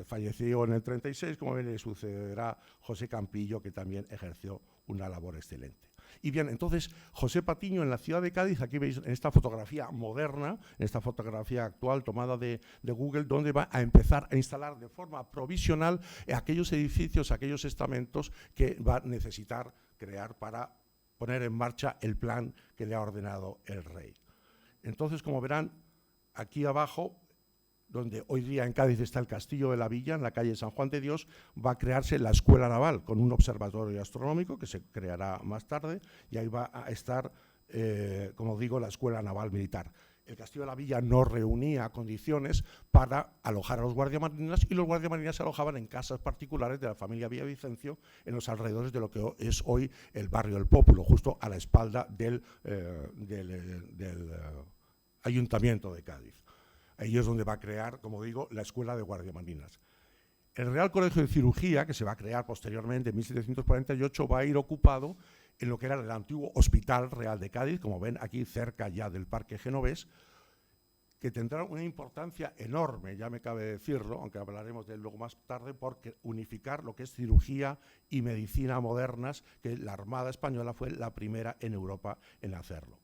Falleció en el 36, como ven, le sucederá José Campillo, que también ejerció una labor excelente. Y bien, entonces, José Patiño en la ciudad de Cádiz, aquí veis en esta fotografía moderna, en esta fotografía actual tomada de Google, donde va a empezar a instalar de forma provisional aquellos edificios, aquellos estamentos que va a necesitar crear para poner en marcha el plan que le ha ordenado el rey. Entonces, como verán, aquí abajo, donde hoy día en Cádiz está el Castillo de la Villa, en la calle San Juan de Dios, va a crearse la Escuela Naval, con un observatorio astronómico que se creará más tarde, y ahí va a estar, como digo, la Escuela Naval Militar. El Castillo de la Villa no reunía condiciones para alojar a los guardiamarinas, y los guardiamarinas se alojaban en casas particulares de la familia Villavicencio en los alrededores de lo que es hoy el barrio del Pópulo, justo a la espalda del Ayuntamiento de Cádiz. Ahí es donde va a crear, como digo, la Escuela de Guardiamarinas. El Real Colegio de Cirugía, que se va a crear posteriormente en 1748, va a ir ocupado en lo que era el antiguo Hospital Real de Cádiz, como ven aquí cerca ya del Parque Genovés, que tendrá una importancia enorme, ya me cabe decirlo, aunque hablaremos de él luego más tarde, porque unificar lo que es cirugía y medicina modernas, que la Armada Española fue la primera en Europa en hacerlo.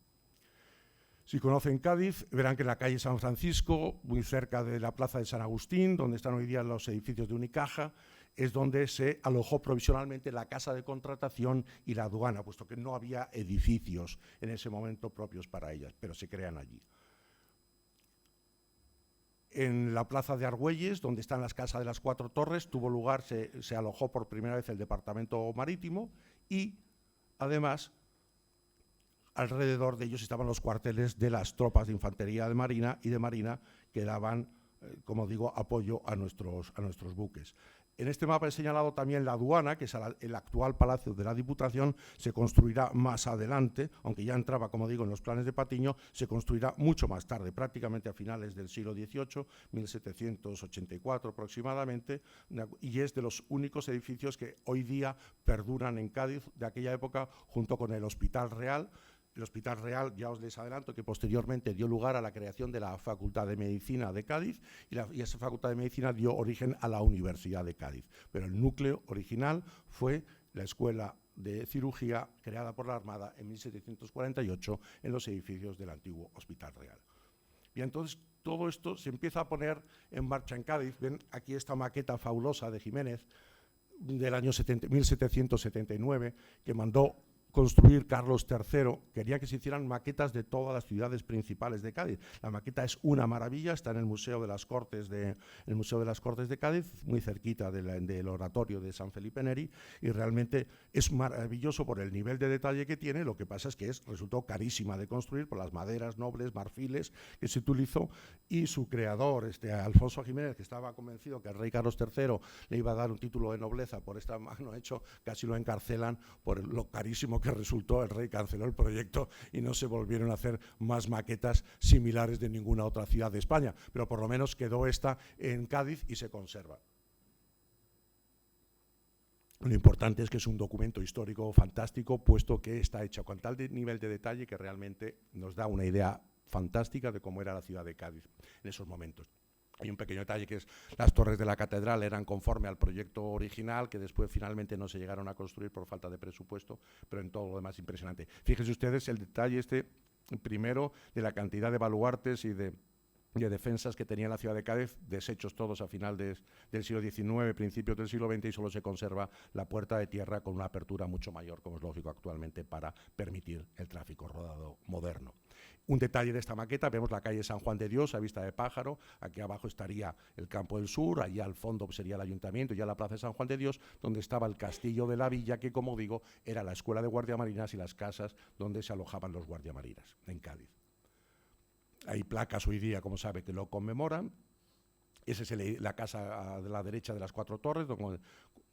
Si conocen Cádiz, verán que en la calle San Francisco, muy cerca de la plaza de San Agustín, donde están hoy día los edificios de Unicaja, es donde se alojó provisionalmente la casa de contratación y la aduana, puesto que no había edificios en ese momento propios para ellas, pero se crean allí. En la plaza de Argüelles, donde están las casas de las 4 torres, tuvo lugar, se alojó por primera vez el departamento marítimo y, además, alrededor de ellos estaban los cuarteles de las tropas de infantería de marina y de marina que daban, como digo, apoyo a nuestros buques. En este mapa he señalado también la aduana, que es el actual Palacio de la Diputación, se construirá más adelante, aunque ya entraba, como digo, en los planes de Patiño, se construirá mucho más tarde, prácticamente a finales del siglo XVIII, 1784 aproximadamente, y es de los únicos edificios que hoy día perduran en Cádiz de aquella época, junto con el Hospital Real. El Hospital Real, ya os les adelanto, que posteriormente dio lugar a la creación de la Facultad de Medicina de Cádiz y esa Facultad de Medicina dio origen a la Universidad de Cádiz. Pero el núcleo original fue la Escuela de Cirugía creada por la Armada en 1748 en los edificios del antiguo Hospital Real. Y entonces todo esto se empieza a poner en marcha en Cádiz. Ven aquí esta maqueta fabulosa de Jiménez del año 1779 que mandó construir Carlos III. Quería que se hicieran maquetas de todas las ciudades principales de Cádiz. La maqueta es una maravilla, está en el Museo de las Cortes de Cádiz, muy cerquita del oratorio de San Felipe Neri, y realmente es maravilloso por el nivel de detalle que tiene. Lo que pasa es que resultó carísima de construir por las maderas nobles, marfiles que se utilizó, y su creador, Alfonso Jiménez, que estaba convencido que el rey Carlos III le iba a dar un título de nobleza por este magno hecho, casi lo encarcelan por lo carísimo que resultó. El rey canceló el proyecto y no se volvieron a hacer más maquetas similares de ninguna otra ciudad de España, pero por lo menos quedó esta en Cádiz y se conserva. Lo importante es que es un documento histórico fantástico, puesto que está hecho con tal nivel de detalle que realmente nos da una idea fantástica de cómo era la ciudad de Cádiz en esos momentos. Hay un pequeño detalle, que es las torres de la catedral eran conforme al proyecto original, que después finalmente no se llegaron a construir por falta de presupuesto, pero en todo lo demás impresionante. Fíjense ustedes el detalle primero de la cantidad de baluartes y de defensas que tenía la ciudad de Cádiz, deshechos todos a final del siglo XIX, principios del siglo XX, y solo se conserva la puerta de tierra con una apertura mucho mayor, como es lógico actualmente, para permitir el tráfico rodado moderno. Un detalle de esta maqueta: vemos la calle San Juan de Dios a vista de pájaro, aquí abajo estaría el Campo del Sur, allá al fondo sería el Ayuntamiento, ya la Plaza de San Juan de Dios, donde estaba el Castillo de la Villa, que, como digo, era la Escuela de Guardiamarinas y las casas donde se alojaban los guardiamarinas en Cádiz. Hay placas hoy día, como sabe, que lo conmemoran. Esa es la casa de la derecha de las 4 torres,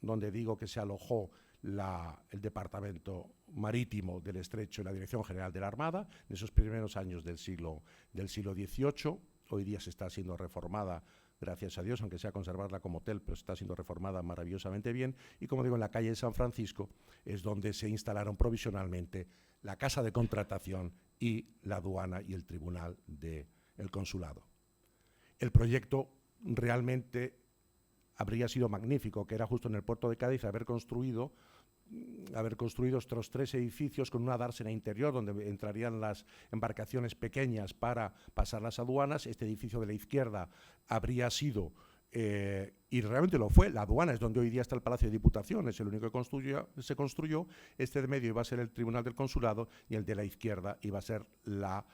donde digo que se alojó el departamento marítimo del Estrecho y la Dirección General de la Armada en esos primeros años del siglo XVIII. Hoy día se está siendo reformada, gracias a Dios, aunque sea conservarla como hotel, pero está siendo reformada maravillosamente bien. Y, como digo, en la calle de San Francisco es donde se instalaron provisionalmente la Casa de Contratación y la aduana y el Tribunal del Consulado. El proyecto realmente habría sido magnífico, que era justo en el puerto de Cádiz haber construido estos 3 edificios con una dársena interior donde entrarían las embarcaciones pequeñas para pasar las aduanas. Este edificio de la izquierda habría sido, y realmente lo fue, la aduana, es donde hoy día está el Palacio de Diputación, es el único que se construyó. Este de medio iba a ser el Tribunal del Consulado y el de la izquierda iba a ser la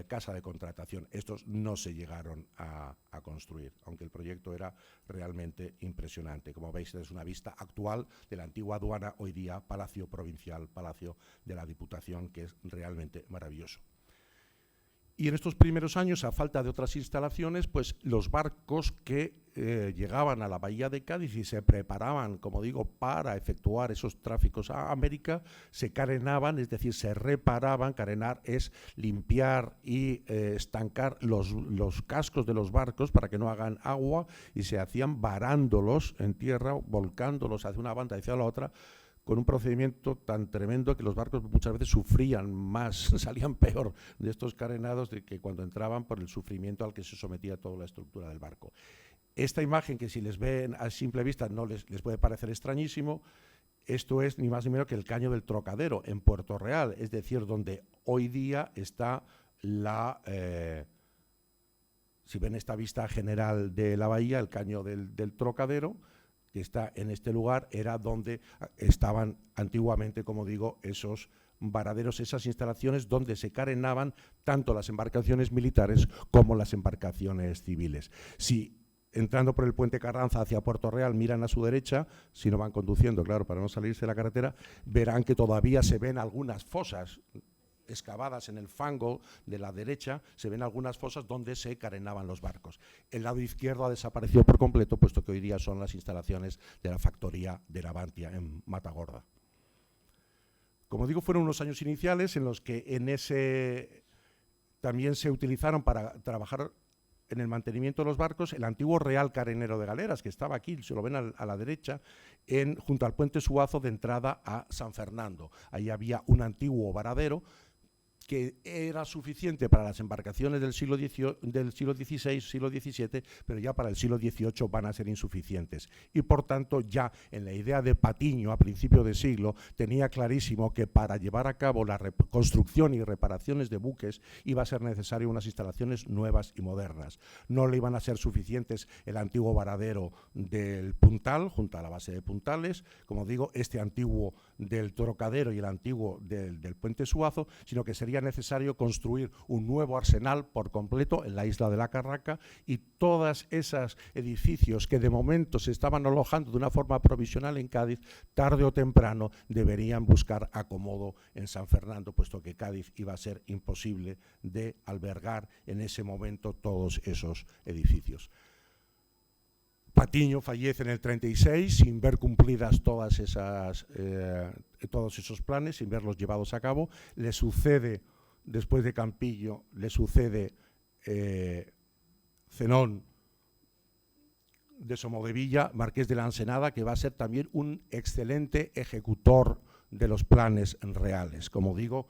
Casa de Contratación. Estos no se llegaron a construir, aunque el proyecto era realmente impresionante. Como veis, es una vista actual de la antigua aduana, hoy día Palacio Provincial, Palacio de la Diputación, que es realmente maravilloso. Y en estos primeros años, a falta de otras instalaciones, pues los barcos que llegaban a la bahía de Cádiz y se preparaban, como digo, para efectuar esos tráficos a América, se carenaban, es decir, se reparaban. Carenar es limpiar y estancar los cascos de los barcos para que no hagan agua, y se hacían varándolos en tierra, volcándolos hacia una banda y hacia la otra, con un procedimiento tan tremendo que los barcos muchas veces sufrían más, salían peor de estos carenados de que cuando entraban, por el sufrimiento al que se sometía toda la estructura del barco. Esta imagen, que si les ven a simple vista no les puede parecer extrañísimo, esto es ni más ni menos que el Caño del Trocadero en Puerto Real, es decir, donde hoy día está si ven esta vista general de la bahía, el Caño del Trocadero, que está en este lugar era donde estaban antiguamente, como digo, esos varaderos, esas instalaciones donde se carenaban tanto las embarcaciones militares como las embarcaciones civiles. Si entrando por el puente Carranza hacia Puerto Real miran a su derecha, si no van conduciendo, claro, para no salirse de la carretera, verán que todavía se ven algunas fosas excavadas en el fango de la derecha, se ven algunas fosas donde se carenaban los barcos. El lado izquierdo ha desaparecido por completo, puesto que hoy día son las instalaciones de la factoría de Navantia en Matagorda. Como digo, fueron unos años iniciales en los que también se utilizaron para trabajar en el mantenimiento de los barcos el antiguo Real Carenero de Galeras, que estaba aquí, se lo ven a la derecha, junto al puente Suazo de entrada a San Fernando. Ahí había un antiguo varadero que era suficiente para las embarcaciones del siglo XVI, siglo XVII, pero ya para el siglo XVIII van a ser insuficientes. Y por tanto, ya en la idea de Patiño, a principio de siglo, tenía clarísimo que para llevar a cabo la construcción y reparaciones de buques iba a ser necesario unas instalaciones nuevas y modernas. No le iban a ser suficientes el antiguo varadero del Puntal, junto a la base de Puntales, como digo, este antiguo del Trocadero y el antiguo del puente Suazo, sino que sería necesario construir un nuevo arsenal por completo en la isla de la Carraca, y todos esos edificios que de momento se estaban alojando de una forma provisional en Cádiz, tarde o temprano deberían buscar acomodo en San Fernando, puesto que Cádiz iba a ser imposible de albergar en ese momento todos esos edificios. Patiño fallece en el 36 sin ver cumplidas todos esos planes, sin verlos llevados a cabo. Le sucede, después de Campillo, le sucede Zenón de Somodevilla, marqués de la Ensenada, que va a ser también un excelente ejecutor de los planes reales. Como digo,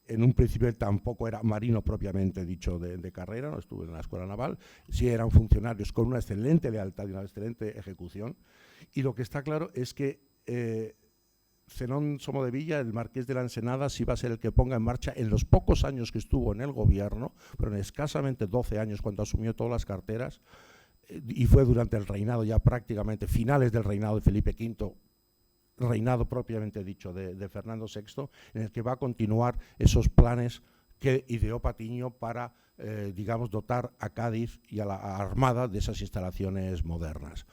en un principio él tampoco era marino propiamente dicho de carrera, no estuvo en la escuela naval, sí eran funcionarios con una excelente lealtad y una excelente ejecución. Y lo que está claro es que Zenón Somodevilla, el marqués de la Ensenada, sí va a ser el que ponga en marcha, en los pocos años que estuvo en el gobierno, pero en escasamente 12 años cuando asumió todas las carteras, y fue durante el reinado ya prácticamente, finales del reinado de Felipe V, reinado propiamente dicho de Fernando VI, en el que va a continuar esos planes que ideó Patiño para, digamos, dotar a Cádiz y a la Armada de esas instalaciones modernas.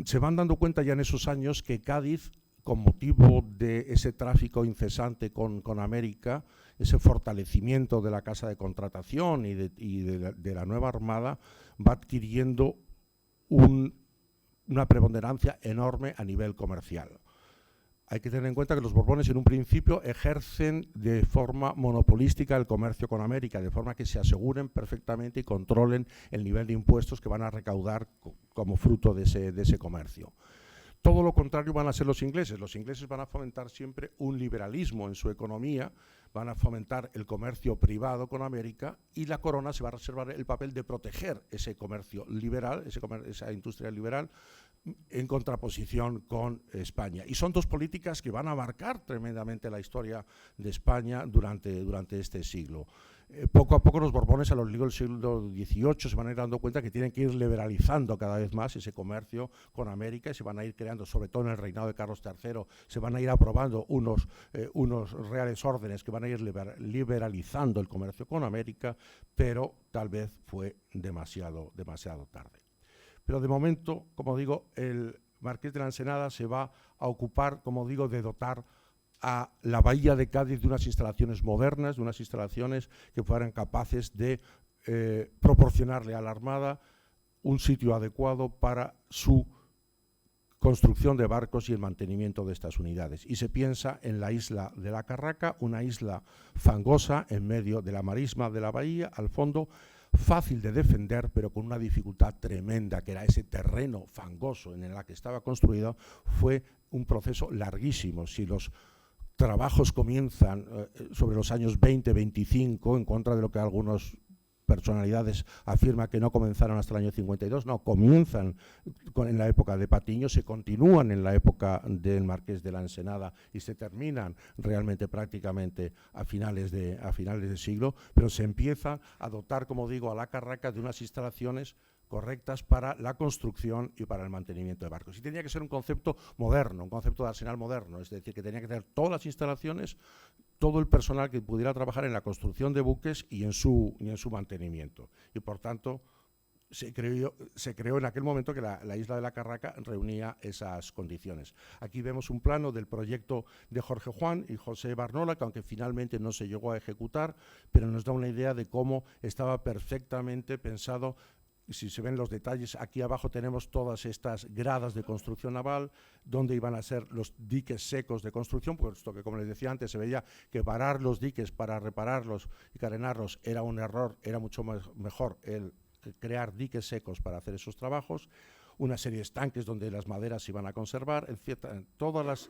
Se van dando cuenta ya en esos años que Cádiz, con motivo de ese tráfico incesante con América, ese fortalecimiento de la casa de contratación y de la nueva Armada, va adquiriendo una preponderancia enorme a nivel comercial. Hay que tener en cuenta que los Borbones en un principio ejercen de forma monopolística el comercio con América, de forma que se aseguren perfectamente y controlen el nivel de impuestos que van a recaudar como fruto de ese comercio. Todo lo contrario van a ser los ingleses. Los ingleses van a fomentar siempre un liberalismo en su economía, van a fomentar el comercio privado con América, y la corona se va a reservar el papel de proteger ese comercio liberal, esa industria liberal, en contraposición con España. Y son dos políticas que van a marcar tremendamente la historia de España durante este siglo. Poco a poco los Borbones a lo largo del siglo XVIII se van a ir dando cuenta que tienen que ir liberalizando cada vez más ese comercio con América, y se van a ir creando, sobre todo en el reinado de Carlos III, se van a ir aprobando unos reales órdenes que van a ir liberalizando el comercio con América, pero tal vez fue demasiado tarde. Pero de momento, como digo, el marqués de la Ensenada se va a ocupar, como digo, de dotar a la bahía de Cádiz de unas instalaciones modernas, de unas instalaciones que fueran capaces de proporcionarle a la Armada un sitio adecuado para su construcción de barcos y el mantenimiento de estas unidades. Y se piensa en la isla de la Carraca, una isla fangosa en medio de la marisma de la bahía, al fondo, fácil de defender, pero con una dificultad tremenda, que era ese terreno fangoso en el que estaba construido. Fue un proceso larguísimo. Si los trabajos comienzan sobre los años 20-25, en contra de lo que algunas personalidades afirman que no comenzaron hasta el año 52, no, comienzan en la época de Patiño, se continúan en la época del marqués de la Ensenada y se terminan realmente prácticamente a finales de siglo, pero se empieza a dotar, como digo, a la Carraca de unas instalaciones correctas para la construcción y para el mantenimiento de barcos. Y tenía que ser un concepto moderno, un concepto de arsenal moderno, es decir, que tenía que tener todas las instalaciones, todo el personal que pudiera trabajar en la construcción de buques y en su mantenimiento. Y por tanto, se creó en aquel momento que la isla de la Carraca reunía esas condiciones. Aquí vemos un plano del proyecto de Jorge Juan y José Barnola, que aunque finalmente no se llegó a ejecutar, pero nos da una idea de cómo estaba perfectamente pensado. Si se ven los detalles, aquí abajo tenemos todas estas gradas de construcción naval, donde iban a ser los diques secos de construcción, puesto que, como les decía antes, se veía que parar los diques para repararlos y carenarlos era un error, era mucho mejor el crear diques secos para hacer esos trabajos, una serie de estanques donde las maderas se iban a conservar, todas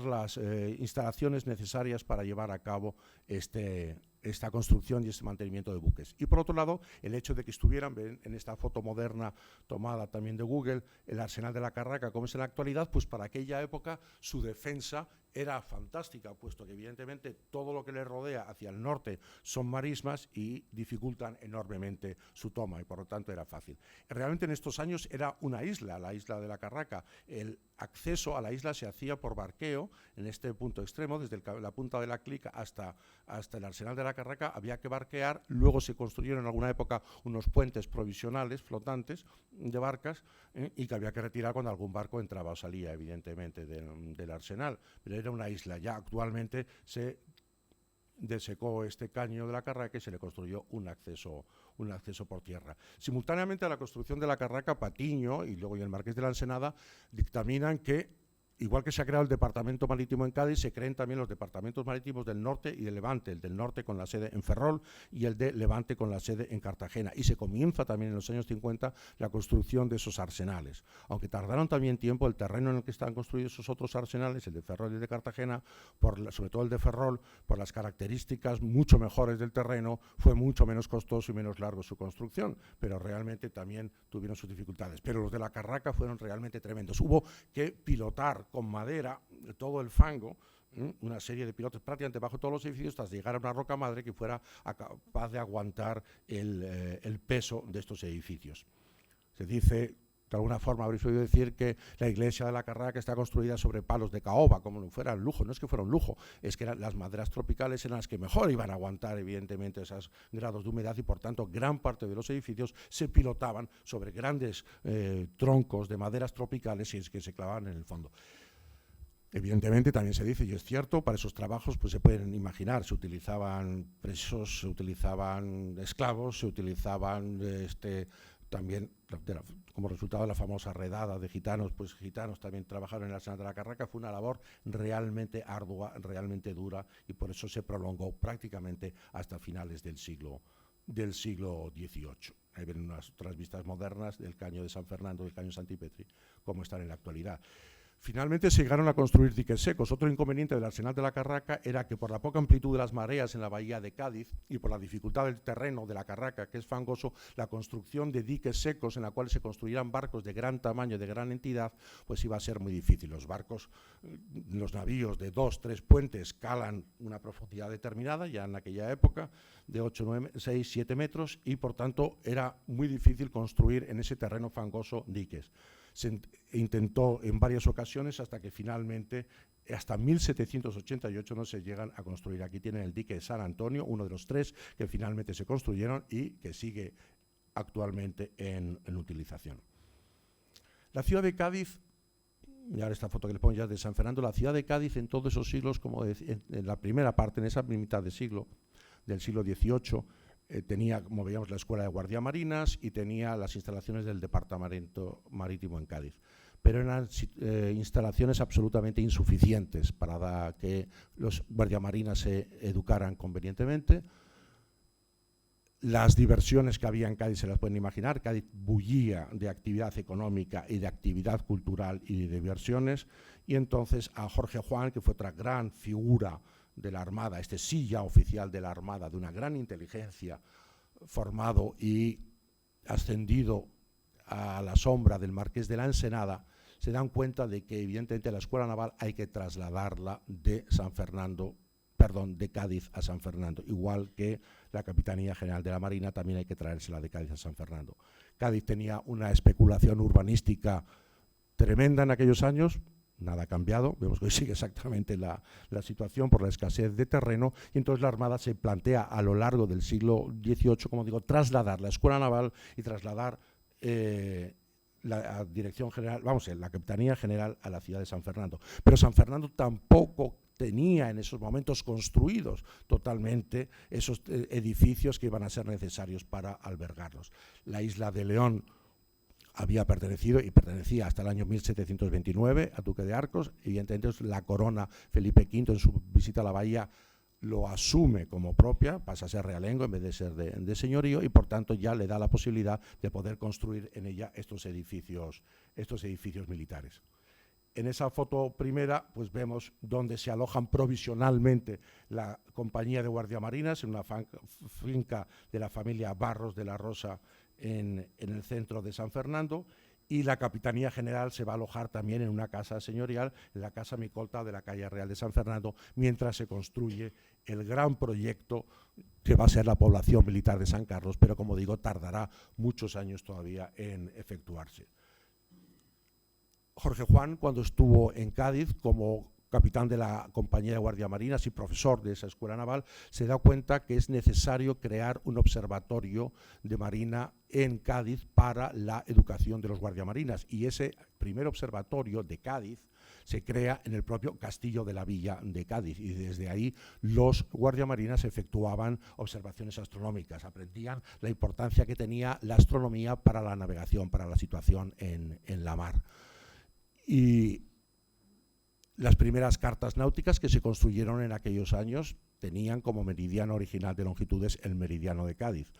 las instalaciones necesarias para llevar a cabo esta construcción y este mantenimiento de buques. Y por otro lado, el hecho de que estuvieran, ven en esta foto moderna tomada también de Google, el arsenal de la Carraca como es en la actualidad, pues para aquella época su defensa era fantástica, puesto que evidentemente todo lo que le rodea hacia el norte son marismas y dificultan enormemente su toma, y por lo tanto era fácil. Realmente en estos años era una isla, la isla de la Carraca. El acceso a la isla se hacía por barqueo en este punto extremo, desde la punta de la Clica hasta el arsenal de la Carraca había que barquear. Luego se construyeron en alguna época unos puentes provisionales flotantes de barcas y que había que retirar cuando algún barco entraba o salía evidentemente del arsenal, pero era una isla. Ya actualmente se desecó este caño de la Carraca y se le construyó un acceso por tierra. Simultáneamente a la construcción de la Carraca, Patiño y luego el Marqués de la Ensenada dictaminan que, igual que se ha creado el Departamento Marítimo en Cádiz, se creen también los departamentos marítimos del norte y del Levante, el del norte con la sede en Ferrol y el de Levante con la sede en Cartagena. Y se comienza también en los años 50 la construcción de esos arsenales. Aunque tardaron también tiempo, el terreno en el que estaban construidos esos otros arsenales, el de Ferrol y el de Cartagena, sobre todo el de Ferrol, por las características mucho mejores del terreno, fue mucho menos costoso y menos largo su construcción, pero realmente también tuvieron sus dificultades. Pero los de la Carraca fueron realmente tremendos. Hubo que pilotar con madera todo el fango, una serie de pilotos prácticamente bajo todos los edificios, hasta llegar a una roca madre que fuera capaz de aguantar el peso de estos edificios. Se dice, de alguna forma habréis oído decir, que la iglesia de la Carraca está construida sobre palos de caoba, como si fuera un lujo. No es que fuera un lujo, es que las maderas tropicales eran las que mejor iban a aguantar evidentemente esos grados de humedad, y por tanto gran parte de los edificios se pilotaban sobre grandes troncos de maderas tropicales y es que se clavaban en el fondo. Evidentemente también se dice, y es cierto, para esos trabajos pues se pueden imaginar, se utilizaban presos, se utilizaban esclavos, se utilizaban también como resultado de la famosa redada de gitanos, pues gitanos también trabajaron en el arsenal de la Carraca. Fue una labor realmente ardua, realmente dura, y por eso se prolongó prácticamente hasta finales del siglo XVIII. Ahí ven unas otras vistas modernas del caño de San Fernando, del caño de Santipetri, como están en la actualidad. Finalmente se llegaron a construir diques secos. Otro inconveniente del arsenal de la Carraca era que por la poca amplitud de las mareas en la bahía de Cádiz y por la dificultad del terreno de la Carraca, que es fangoso, la construcción de diques secos en la cual se construyeran barcos de gran tamaño, de gran entidad, pues iba a ser muy difícil. Los navíos de 2, 3 puentes calan una profundidad determinada, ya en aquella época, de 8, 9, 6, 7 metros, y por tanto era muy difícil construir en ese terreno fangoso diques. Se intentó en varias ocasiones hasta que finalmente, hasta 1788, no se llegan a construir. Aquí tienen el dique de San Antonio, uno de los 3 que finalmente se construyeron y que sigue actualmente en utilización. La ciudad de Cádiz, y ahora esta foto que les pongo ya de San Fernando, la ciudad de Cádiz en todos esos siglos, como en la primera parte, en esa mitad de siglo, del siglo XVIII, tenía, como veíamos, la Escuela de Guardiamarinas y tenía las instalaciones del Departamento Marítimo en Cádiz. Pero eran instalaciones absolutamente insuficientes para que los guardiamarinas se educaran convenientemente. Las diversiones que había en Cádiz se las pueden imaginar. Cádiz bullía de actividad económica y de actividad cultural y de diversiones. Y entonces a Jorge Juan, que fue otra gran figura de la Armada, sí ya oficial de la Armada, de una gran inteligencia, formado y ascendido a la sombra del Marqués de la Ensenada, se dan cuenta de que evidentemente la Escuela Naval hay que trasladarla de San Fernando de Cádiz a San Fernando, igual que la Capitanía General de la Marina también hay que traérsela de Cádiz a San Fernando. Cádiz tenía una especulación urbanística tremenda en aquellos años, nada ha cambiado, vemos que hoy sigue exactamente la situación por la escasez de terreno, y entonces la Armada se plantea a lo largo del siglo XVIII, como digo, trasladar la Escuela Naval y trasladar la Dirección General, la Capitanía General a la ciudad de San Fernando. Pero San Fernando tampoco tenía en esos momentos construidos totalmente esos edificios que iban a ser necesarios para albergarlos. La isla de León había pertenecido y pertenecía hasta el año 1729 a Duque de Arcos, y evidentemente la corona Felipe V en su visita a la bahía lo asume como propia, pasa a ser realengo en vez de ser de señorío, y por tanto ya le da la posibilidad de poder construir en ella estos edificios militares. En esa foto primera pues vemos donde se alojan provisionalmente la compañía de guardiamarinas, en una finca de la familia Barros de la Rosa en el centro de San Fernando, y la Capitanía General se va a alojar también en una casa señorial, en la Casa Micolta de la calle Real de San Fernando, mientras se construye el gran proyecto que va a ser la población militar de San Carlos, pero como digo, tardará muchos años todavía en efectuarse. Jorge Juan, cuando estuvo en Cádiz como capitán de la Compañía de Guardiamarinas y profesor de esa escuela naval, se da cuenta que es necesario crear un observatorio de marina en Cádiz para la educación de los guardiamarinas, y ese primer observatorio de Cádiz se crea en el propio Castillo de la Villa de Cádiz, y desde ahí los guardiamarinas efectuaban observaciones astronómicas, aprendían la importancia que tenía la astronomía para la navegación, para la situación en la mar. Y las primeras cartas náuticas que se construyeron en aquellos años tenían como meridiano original de longitudes el meridiano de Cádiz.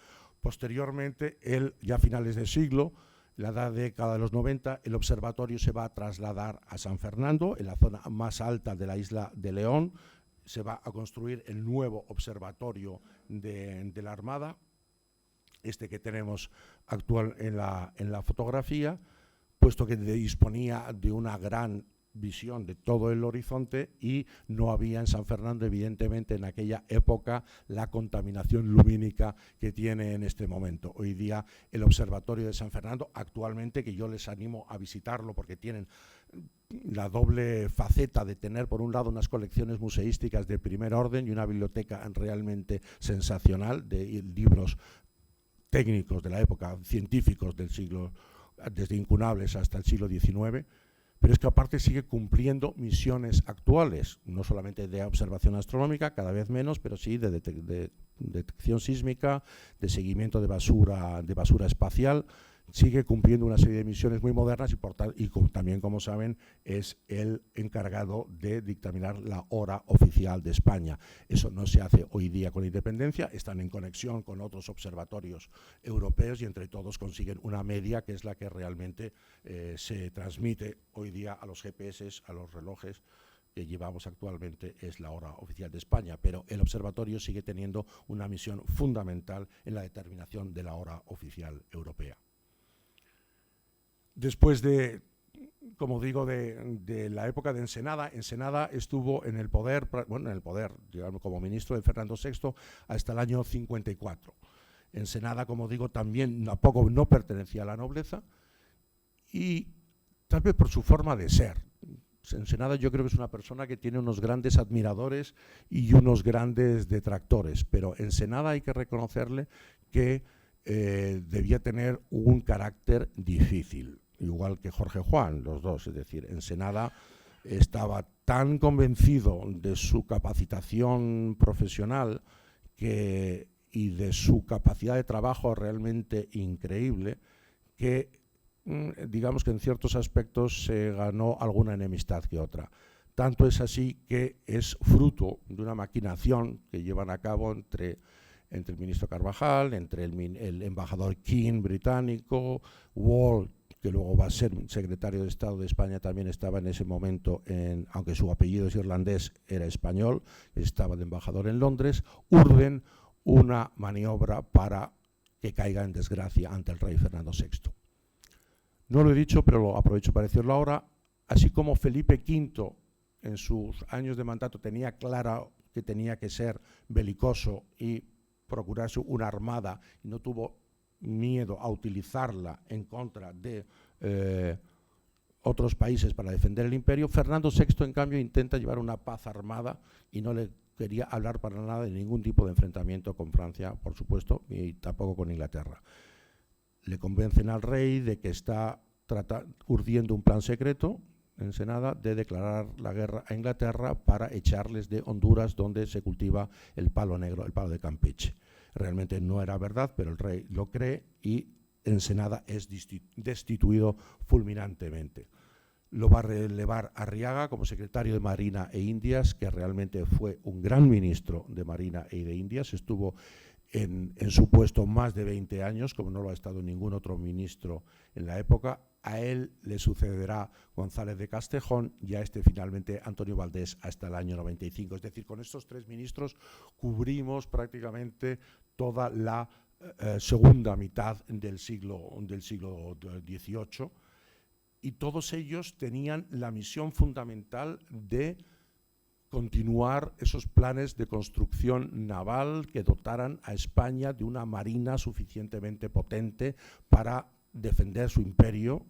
Posteriormente, ya a finales del siglo, la década de los 90, el observatorio se va a trasladar a San Fernando, en la zona más alta de la isla de León. Se va a construir el nuevo observatorio de la Armada, este que tenemos actual en la fotografía, puesto que disponía de una gran visión de todo el horizonte, y no había en San Fernando, evidentemente, en aquella época la contaminación lumínica que tiene en este momento. Hoy día el Observatorio de San Fernando, actualmente, que yo les animo a visitarlo porque tienen la doble faceta de tener, por un lado, unas colecciones museísticas de primer orden y una biblioteca realmente sensacional de libros técnicos de la época, científicos del siglo, desde incunables hasta el siglo XIX, pero es que aparte sigue cumpliendo misiones actuales, no solamente de observación astronómica, cada vez menos, pero sí de detección sísmica, de seguimiento de basura espacial. Sigue cumpliendo una serie de misiones muy modernas y también, como saben, es el encargado de dictaminar la hora oficial de España. Eso no se hace hoy día con la independencia, están en conexión con otros observatorios europeos y entre todos consiguen una media que es la que realmente se transmite hoy día a los GPS, a los relojes que llevamos actualmente, es la hora oficial de España, pero el observatorio sigue teniendo una misión fundamental en la determinación de la hora oficial europea. Después de, como digo, de la época de Ensenada, Ensenada estuvo en el poder, digamos, como ministro de Fernando VI hasta el año 54. Ensenada, como digo, también tampoco no pertenecía a la nobleza, y tal vez por su forma de ser. Ensenada yo creo que es una persona que tiene unos grandes admiradores y unos grandes detractores, pero Ensenada hay que reconocerle que debía tener un carácter difícil, igual que Jorge Juan, los dos. Es decir, Ensenada estaba tan convencido de su capacitación profesional y de su capacidad de trabajo realmente increíble, que digamos que en ciertos aspectos se ganó alguna enemistad que otra. Tanto es así que es fruto de una maquinación que llevan a cabo entre el ministro Carvajal, entre el embajador King británico, Wall, que luego va a ser secretario de Estado de España, también estaba en ese momento, aunque su apellido es irlandés, era español, estaba de embajador en Londres, urden una maniobra para que caiga en desgracia ante el rey Fernando VI. No lo he dicho, pero lo aprovecho para decirlo ahora. Así como Felipe V en sus años de mandato tenía clara que tenía que ser belicoso y procurarse una armada, y no tuvo miedo a utilizarla en contra de otros países para defender el imperio. Fernando VI, en cambio, intenta llevar una paz armada y no le quería hablar para nada de ningún tipo de enfrentamiento con Francia, por supuesto, y tampoco con Inglaterra. Le convencen al rey de que está urdiendo un plan secreto en Ensenada de declarar la guerra a Inglaterra para echarles de Honduras, donde se cultiva el palo negro, el palo de Campeche. Realmente no era verdad, pero el rey lo cree y Ensenada es destituido fulminantemente. Lo va a relevar Arriaga como secretario de Marina e Indias, que realmente fue un gran ministro de Marina y de Indias. Estuvo en su puesto más de 20 años, como no lo ha estado ningún otro ministro en la época. A él le sucederá González de Castejón y a este finalmente Antonio Valdés hasta el año 95. Es decir, con estos tres ministros cubrimos prácticamente toda la segunda mitad del siglo XVIII, y todos ellos tenían la misión fundamental de continuar esos planes de construcción naval que dotaran a España de una marina suficientemente potente para defender su imperio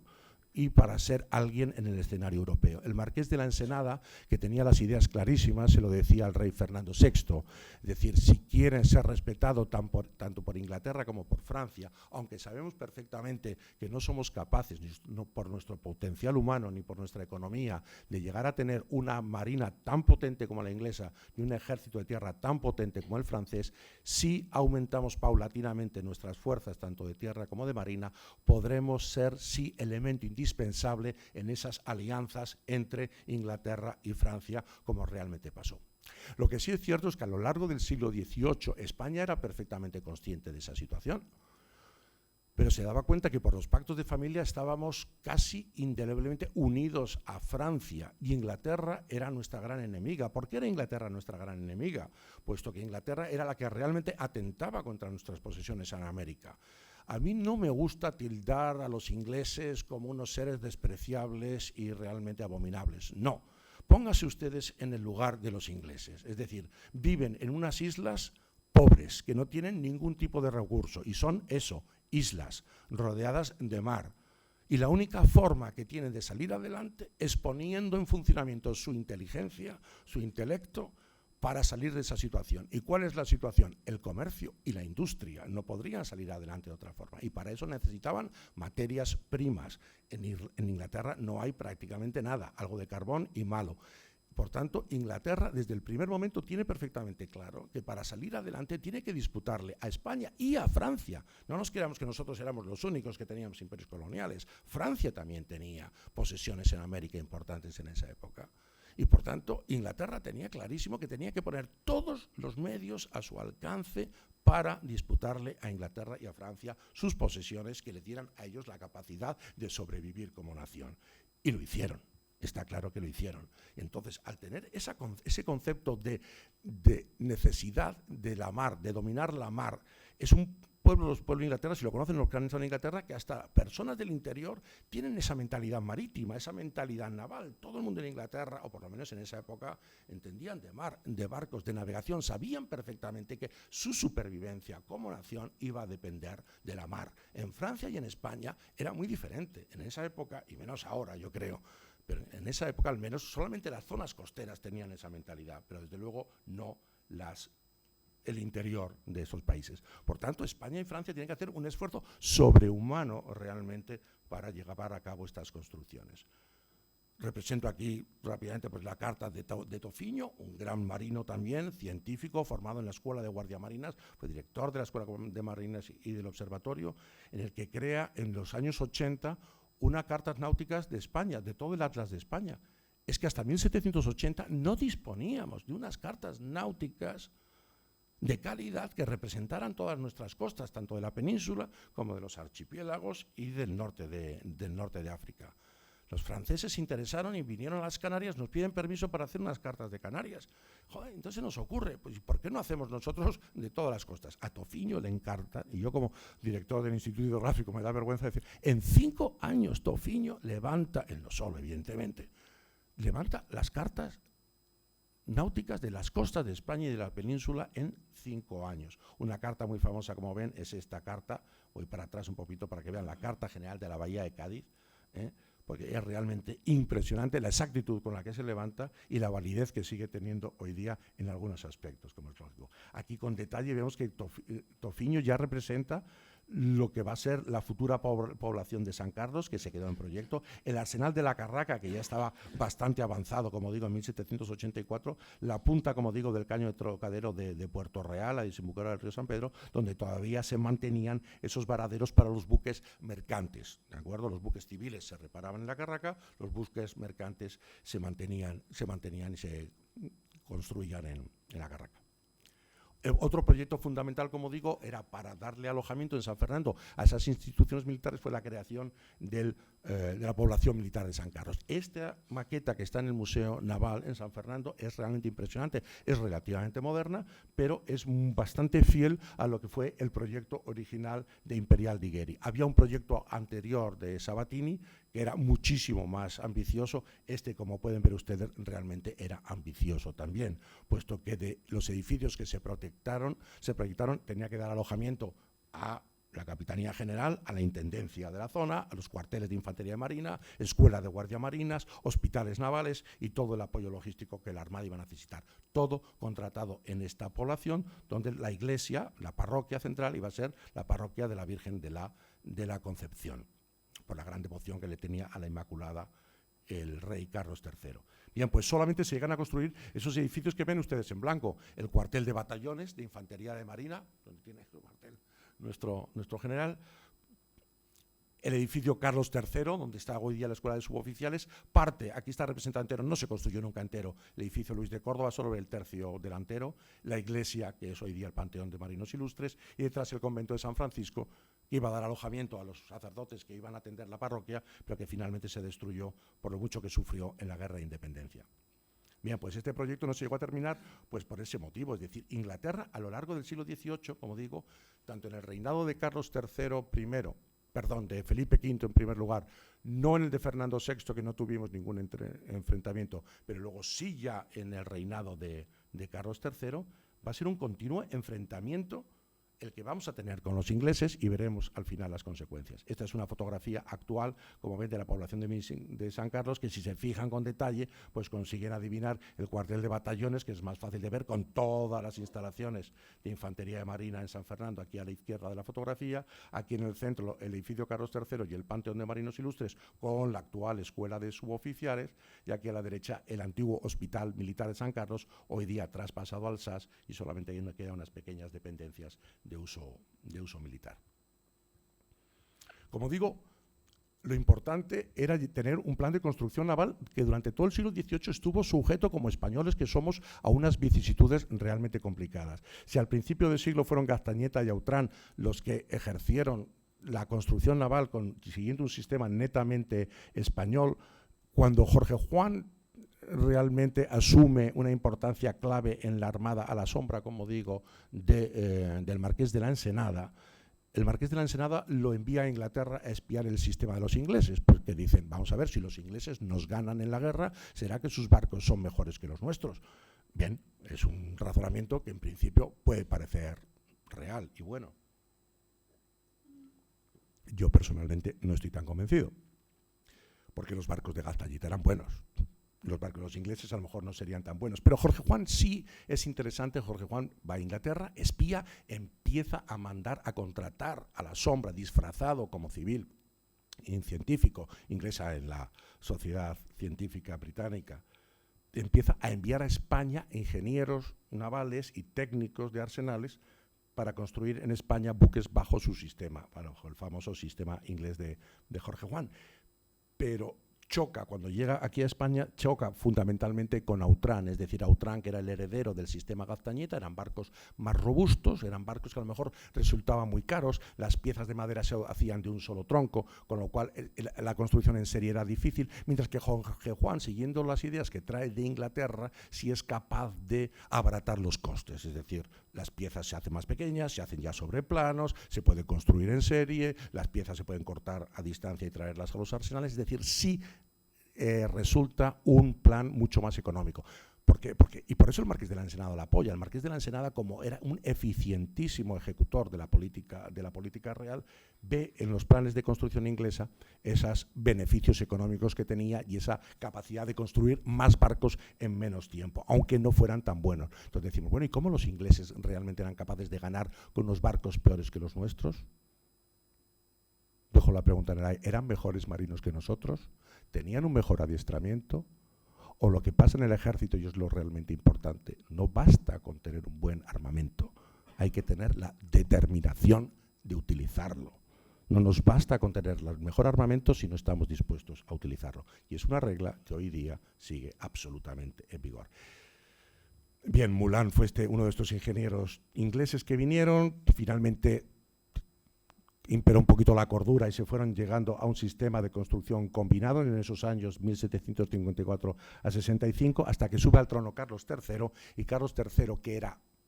y para ser alguien en el escenario europeo. El marqués de la Ensenada, que tenía las ideas clarísimas, se lo decía al rey Fernando VI, es decir, si quieren ser respetados tanto por Inglaterra como por Francia, aunque sabemos perfectamente que no somos capaces, no por nuestro potencial humano ni por nuestra economía, de llegar a tener una marina tan potente como la inglesa y un ejército de tierra tan potente como el francés, si aumentamos paulatinamente nuestras fuerzas, tanto de tierra como de marina, podremos ser, sí, elemento indispensable en esas alianzas entre Inglaterra y Francia, como realmente pasó. Lo que sí es cierto es que a lo largo del siglo XVIII España era perfectamente consciente de esa situación, pero se daba cuenta que por los pactos de familia estábamos casi indeleblemente unidos a Francia, y Inglaterra era nuestra gran enemiga. ¿Por qué era Inglaterra nuestra gran enemiga? Puesto que Inglaterra era la que realmente atentaba contra nuestras posesiones en América. A mí no me gusta tildar a los ingleses como unos seres despreciables y realmente abominables. No. Pónganse ustedes en el lugar de los ingleses. Es decir, viven en unas islas pobres que no tienen ningún tipo de recurso y son eso, islas rodeadas de mar. Y la única forma que tienen de salir adelante es poniendo en funcionamiento su inteligencia, su intelecto, para salir de esa situación. ¿Y cuál es la situación? El comercio y la industria. No podrían salir adelante de otra forma. Y para eso necesitaban materias primas. En Inglaterra no hay prácticamente nada, algo de carbón y malo. Por tanto, Inglaterra desde el primer momento tiene perfectamente claro que para salir adelante tiene que disputarle a España y a Francia. No nos creamos que nosotros éramos los únicos que teníamos imperios coloniales. Francia también tenía posesiones en América importantes en esa época. Y por tanto, Inglaterra tenía clarísimo que tenía que poner todos los medios a su alcance para disputarle a Inglaterra y a Francia sus posesiones que le dieran a ellos la capacidad de sobrevivir como nación. Y lo hicieron. Está claro que lo hicieron. Entonces, al tener ese concepto de necesidad de la mar, de dominar la mar, es un pueblo, los pueblos de Inglaterra, si lo conocen los que han estado en Inglaterra, que hasta personas del interior tienen esa mentalidad marítima, esa mentalidad naval. Todo el mundo en Inglaterra, o por lo menos en esa época, entendían de mar, de barcos, de navegación, sabían perfectamente que su supervivencia como nación iba a depender de la mar. En Francia y en España era muy diferente. En esa época, y menos ahora, yo creo, pero en esa época al menos solamente las zonas costeras tenían esa mentalidad, pero desde luego no el interior de esos países. Por tanto, España y Francia tienen que hacer un esfuerzo sobrehumano realmente para llevar a cabo estas construcciones. Represento aquí rápidamente pues, la carta de Tofiño, un gran marino también, científico, formado en la Escuela de Guardiamarinas, fue director de la Escuela de Marinas y del Observatorio, en el que crea en los años 80 unas cartas náuticas de España, de todo el Atlas de España. Es que hasta 1780 no disponíamos de unas cartas náuticas de calidad que representaran todas nuestras costas, tanto de la península como de los archipiélagos y del norte de África. Los franceses se interesaron y vinieron a las Canarias, nos piden permiso para hacer unas cartas de Canarias. Joder, entonces nos ocurre, pues ¿por qué no hacemos nosotros de todas las costas? A Tofiño le encanta, y yo como director del Instituto Hidrográfico me da vergüenza decir, en 5 años Tofiño levanta, él no solo evidentemente, levanta las cartas náuticas de las costas de España y de la península en 5 años. Una carta muy famosa, como ven, es esta carta. Voy para atrás un poquito para que vean la Carta General de la Bahía de Cádiz, porque es realmente impresionante la exactitud con la que se levanta y la validez que sigue teniendo hoy día en algunos aspectos, como es lógico. Aquí con detalle vemos que Tofiño ya representa lo que va a ser la futura población de San Carlos, que se quedó en proyecto, el arsenal de la Carraca, que ya estaba bastante avanzado, como digo, en 1784, la punta, como digo, del caño de Trocadero de Puerto Real, a desembocadura del río San Pedro, donde todavía se mantenían esos varaderos para los buques mercantes, ¿de acuerdo? Los buques civiles se reparaban en la Carraca, los buques mercantes se mantenían y se construían en la Carraca. Otro proyecto fundamental, como digo, era para darle alojamiento en San Fernando a esas instituciones militares, fue la creación de la población militar de San Carlos. Esta maqueta que está en el Museo Naval en San Fernando es realmente impresionante, es relativamente moderna, pero es bastante fiel a lo que fue el proyecto original de Imperial Digueri. Había un proyecto anterior de Sabatini que era muchísimo más ambicioso. Este, como pueden ver ustedes, realmente era ambicioso también, puesto que de los edificios que se proyectaron tenía que dar alojamiento a la Capitanía General, a la Intendencia de la zona, a los cuarteles de Infantería de Marina, Escuela de Guardia Marinas, hospitales navales y todo el apoyo logístico que la Armada iba a necesitar. Todo contratado en esta población, donde la iglesia, la parroquia central, iba a ser la parroquia de la Virgen de la Concepción, por la gran devoción que le tenía a la Inmaculada el rey Carlos III. Bien, pues solamente se llegan a construir esos edificios que ven ustedes en blanco, el cuartel de batallones de Infantería de Marina, donde tiene el cuartel nuestro general, el edificio Carlos III, donde está hoy día la Escuela de Suboficiales, parte, aquí está representado entero, no se construyó nunca entero, el edificio Luis de Córdoba, solo el tercio delantero, la iglesia, que es hoy día el Panteón de Marinos Ilustres, y detrás el convento de San Francisco, que iba a dar alojamiento a los sacerdotes que iban a atender la parroquia, pero que finalmente se destruyó por lo mucho que sufrió en la Guerra de Independencia. Bien, pues este proyecto no se llegó a terminar pues por ese motivo, es decir, Inglaterra a lo largo del siglo XVIII, como digo, tanto en el reinado de Carlos III de Felipe V en primer lugar, no en el de Fernando VI, que no tuvimos ningún enfrentamiento, pero luego sí ya en el reinado de Carlos III, va a ser un continuo enfrentamiento el que vamos a tener con los ingleses y veremos al final las consecuencias. Esta es una fotografía actual, como ven, de la población de San Carlos, que si se fijan con detalle, pues consiguen adivinar el cuartel de batallones, que es más fácil de ver, con todas las instalaciones de Infantería de Marina en San Fernando, aquí a la izquierda de la fotografía, aquí en el centro el edificio Carlos III y el Panteón de Marinos Ilustres, con la actual Escuela de Suboficiales, y aquí a la derecha el antiguo Hospital Militar de San Carlos, hoy día traspasado al SAS, y solamente ahí quedan unas pequeñas dependencias de uso militar. Como digo, lo importante era tener un plan de construcción naval que durante todo el siglo XVIII estuvo sujeto, como españoles que somos, a unas vicisitudes realmente complicadas. Si al principio del siglo fueron Gaztañeta y Autrán los que ejercieron la construcción naval siguiendo un sistema netamente español, cuando Jorge Juan realmente asume una importancia clave en la Armada a la sombra, como digo, del Marqués de la Ensenada, el Marqués de la Ensenada lo envía a Inglaterra a espiar el sistema de los ingleses, porque dicen, vamos a ver, si los ingleses nos ganan en la guerra, ¿será que sus barcos son mejores que los nuestros? Bien, es un razonamiento que en principio puede parecer real y bueno. Yo personalmente no estoy tan convencido, porque los barcos de Gaztañeta eran buenos. Los barcos de los ingleses a lo mejor no serían tan buenos. Pero Jorge Juan sí es interesante. Jorge Juan va a Inglaterra, espía, empieza a mandar a contratar a la sombra, disfrazado como civil y científico, ingresa en la Sociedad Científica Británica, empieza a enviar a España ingenieros navales y técnicos de arsenales para construir en España buques bajo su sistema, bajo el famoso sistema inglés de Jorge Juan. Pero choca, cuando llega aquí a España, choca fundamentalmente con Autrán, es decir, Autrán, que era el heredero del sistema Gaztañeta, eran barcos más robustos, eran barcos que a lo mejor resultaban muy caros, las piezas de madera se hacían de un solo tronco, con lo cual la construcción en serie era difícil, mientras que Jorge Juan, siguiendo las ideas que trae de Inglaterra, sí es capaz de abaratar los costes, es decir, las piezas se hacen más pequeñas, se hacen ya sobre planos, se puede construir en serie, las piezas se pueden cortar a distancia y traerlas a los arsenales, es decir, sí resulta un plan mucho más económico. Y por eso el Marqués de la Ensenada la apoya. El Marqués de la Ensenada, como era un eficientísimo ejecutor de la política real, ve en los planes de construcción inglesa esos beneficios económicos que tenía y esa capacidad de construir más barcos en menos tiempo, aunque no fueran tan buenos. Entonces decimos, bueno, ¿y cómo los ingleses realmente eran capaces de ganar con unos barcos peores que los nuestros? Dejo la pregunta en el aire. ¿Eran mejores marinos que nosotros? ¿Tenían un mejor adiestramiento? O lo que pasa en el ejército, y es lo realmente importante, no basta con tener un buen armamento, hay que tener la determinación de utilizarlo. No nos basta con tener el mejor armamento si no estamos dispuestos a utilizarlo. Y es una regla que hoy día sigue absolutamente en vigor. Bien, Moulin fue uno de estos ingenieros ingleses que vinieron, finalmente imperó un poquito la cordura y se fueron llegando a un sistema de construcción combinado en esos años 1754 a 65, hasta que sube al trono Carlos III, y Carlos III, que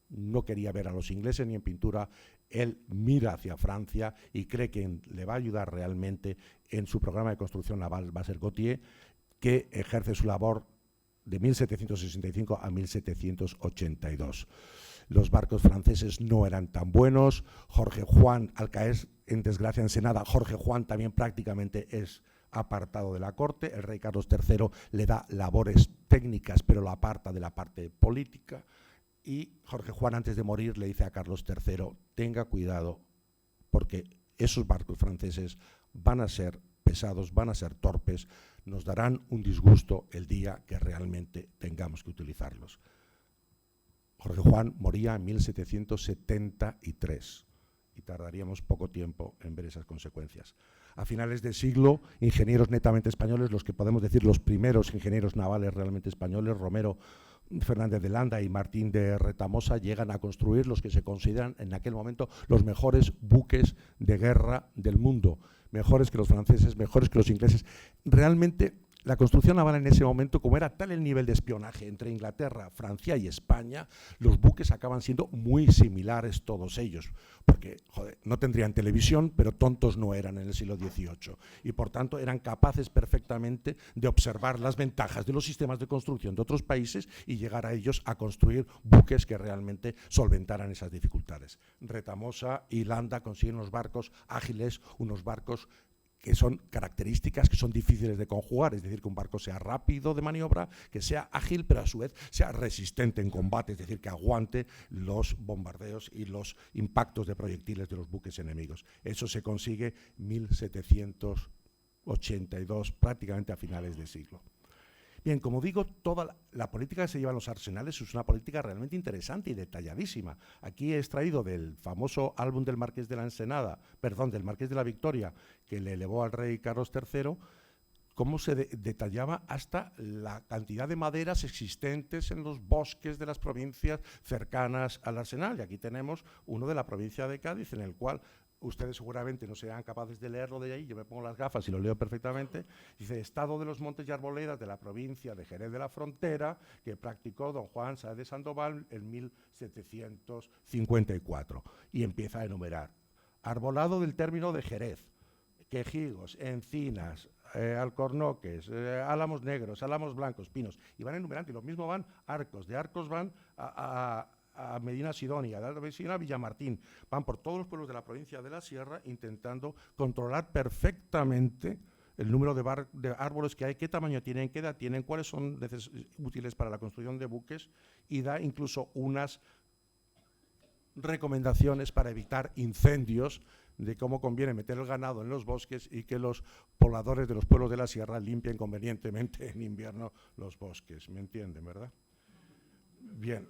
no quería ver a los ingleses ni en pintura, él mira hacia Francia y cree que le va a ayudar realmente en su programa de construcción naval, va a ser Gautier, que ejerce su labor de 1765 a 1782. Los barcos franceses no eran tan buenos. Jorge Juan, al caer en desgracia en Ensenada, Jorge Juan también prácticamente es apartado de la corte. El rey Carlos III le da labores técnicas, pero lo aparta de la parte política. Y Jorge Juan, antes de morir, le dice a Carlos III, tenga cuidado, porque esos barcos franceses van a ser pesados, van a ser torpes, nos darán un disgusto el día que realmente tengamos que utilizarlos. Jorge Juan moría en 1773 y tardaríamos poco tiempo en ver esas consecuencias. A finales del siglo, ingenieros netamente españoles, los que podemos decir los primeros ingenieros navales realmente españoles, Romero Fernández de Landa y Martín de Retamosa, llegan a construir los que se consideran en aquel momento los mejores buques de guerra del mundo, mejores que los franceses, mejores que los ingleses. Realmente la construcción naval en ese momento, como era tal el nivel de espionaje entre Inglaterra, Francia y España, los buques acaban siendo muy similares todos ellos, porque joder, no tendrían televisión, pero tontos no eran en el siglo XVIII, y por tanto eran capaces perfectamente de observar las ventajas de los sistemas de construcción de otros países y llegar a ellos a construir buques que realmente solventaran esas dificultades. Retamosa y Landa consiguen unos barcos ágiles, unos barcos que son características que son difíciles de conjugar, es decir, que un barco sea rápido de maniobra, que sea ágil, pero a su vez sea resistente en combate, es decir, que aguante los bombardeos y los impactos de proyectiles de los buques enemigos. Eso se consigue en 1782, prácticamente a finales de siglo. Bien, como digo, toda la política que se lleva en los arsenales es una política realmente interesante y detalladísima. Aquí he extraído del famoso álbum del Marqués de la Ensenada, perdón, del Marqués de la Victoria, que le elevó al rey Carlos III, cómo se detallaba hasta la cantidad de maderas existentes en los bosques de las provincias cercanas al arsenal. Y aquí tenemos uno de la provincia de Cádiz, en el cual ustedes seguramente no serán capaces de leerlo de ahí, yo me pongo las gafas y lo leo perfectamente. Dice, Estado de los Montes y Arboledas de la provincia de Jerez de la Frontera, que practicó don Juan Sáez de Sandoval en 1754. Y empieza a enumerar. Arbolado del término de Jerez, quejigos, encinas, alcornoques, álamos negros, álamos blancos, pinos. Y van enumerando, y lo mismo van arcos. De arcos van a Medina Sidonia, de Medina a Villamartín, van por todos los pueblos de la provincia de la Sierra intentando controlar perfectamente el número de árboles que hay, qué tamaño tienen, qué edad tienen, cuáles son útiles para la construcción de buques, y da incluso unas recomendaciones para evitar incendios, de cómo conviene meter el ganado en los bosques y que los pobladores de los pueblos de la Sierra limpien convenientemente en invierno los bosques. ¿Me entienden, verdad? Bien.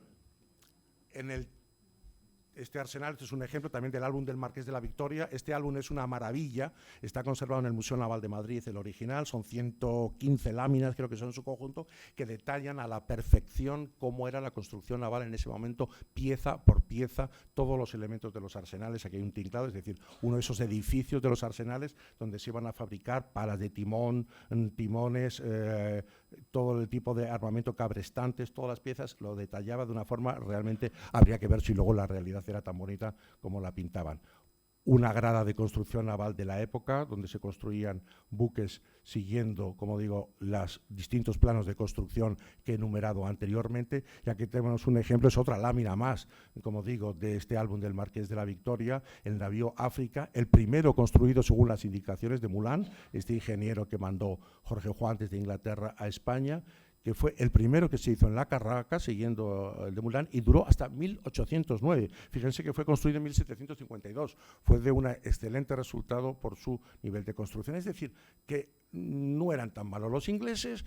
Este arsenal, este es un ejemplo también del álbum del Marqués de la Victoria. Este álbum es una maravilla, está conservado en el Museo Naval de Madrid, el original, son 115 láminas, creo que son en su conjunto, que detallan a la perfección cómo era la construcción naval en ese momento, pieza por pieza, todos los elementos de los arsenales. Aquí hay un tinglado, es decir, uno de esos edificios de los arsenales donde se iban a fabricar palas de timón, timones, todo el tipo de armamento, cabrestantes, todas las piezas, lo detallaba de una forma realmente, habría que ver si luego la realidad era tan bonita como la pintaban. una grada de construcción naval de la época, donde se construían buques siguiendo, como digo, los distintos planos de construcción que he enumerado anteriormente. Y aquí tenemos un ejemplo, es otra lámina más, como digo, de este álbum del Marqués de la Victoria, el navío África, el primero construido según las indicaciones de Moulin, este ingeniero que mandó Jorge Juan desde Inglaterra a España, que fue el primero que se hizo en la Carraca, siguiendo el de Moulin, y duró hasta 1809. Fíjense que fue construido en 1752. Fue de un excelente resultado por su nivel de construcción. Es decir, que no eran tan malos los ingleses,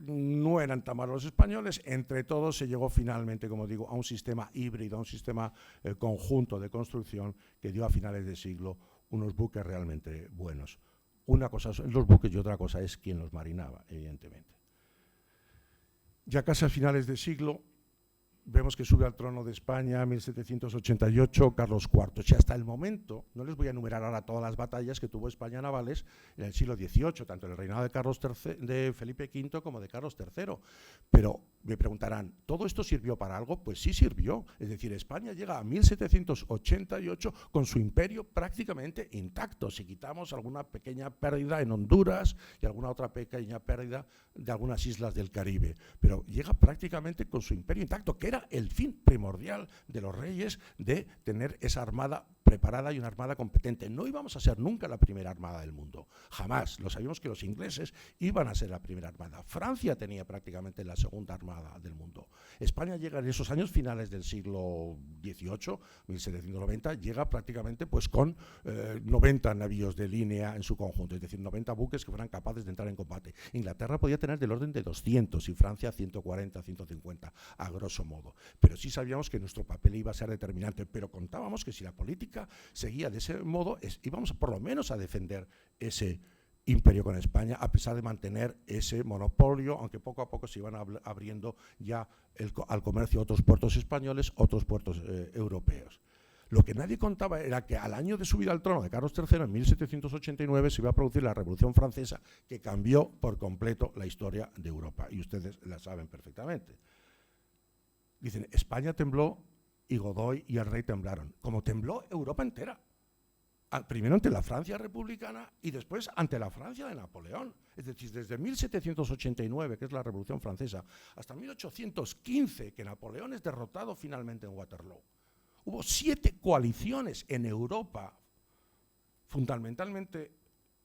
no eran tan malos los españoles. Entre todos se llegó finalmente, como digo, a un sistema híbrido, a un sistema conjunto de construcción que dio a finales de siglo unos buques realmente buenos. Una cosa son los buques y otra cosa es quién los marinaba, evidentemente. Ya casi a finales de siglo, vemos que sube al trono de España en 1788 Carlos IV. Si hasta el momento, no les voy a enumerar ahora todas las batallas que tuvo España navales en el siglo XVIII, tanto en el reinado de Felipe V como de Carlos III. Pero me preguntarán, ¿todo esto sirvió para algo? Pues sí sirvió. Es decir, España llega a 1788 con su imperio prácticamente intacto, si quitamos alguna pequeña pérdida en Honduras y alguna otra pequeña pérdida de algunas islas del Caribe. Pero llega prácticamente con su imperio intacto, que era el fin primordial de los reyes, de tener esa armada preparada y una armada competente. No íbamos a ser nunca la primera armada del mundo, jamás. Lo sabíamos que los ingleses iban a ser la primera armada. Francia tenía prácticamente la segunda armada del mundo. España llega en esos años finales del siglo XVIII, 1790, llega prácticamente pues con 90 navíos de línea en su conjunto, es decir, 90 buques que fueran capaces de entrar en combate. Inglaterra podía tener del orden de 200 y Francia 140, 150, a grosso modo. Pero sí sabíamos que nuestro papel iba a ser determinante, pero contábamos que si la política seguía de ese modo, íbamos por lo menos a defender ese imperio con España, a pesar de mantener ese monopolio, aunque poco a poco se iban abriendo ya al comercio otros puertos españoles, otros puertos europeos. Lo que nadie contaba era que al año de subida al trono de Carlos III, en 1789, se iba a producir la Revolución Francesa, que cambió por completo la historia de Europa, y ustedes la saben perfectamente. Dicen, España tembló y Godoy y el rey temblaron, como tembló Europa entera. Primero ante la Francia republicana y después ante la Francia de Napoleón. Es decir, desde 1789, que es la Revolución Francesa, hasta 1815, que Napoleón es derrotado finalmente en Waterloo. Hubo 7 coaliciones en Europa, fundamentalmente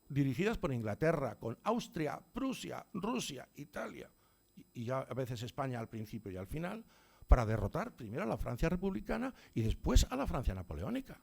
dirigidas por Inglaterra, con Austria, Prusia, Rusia, Italia, y ya a veces España al principio y al final, para derrotar primero a la Francia republicana y después a la Francia napoleónica.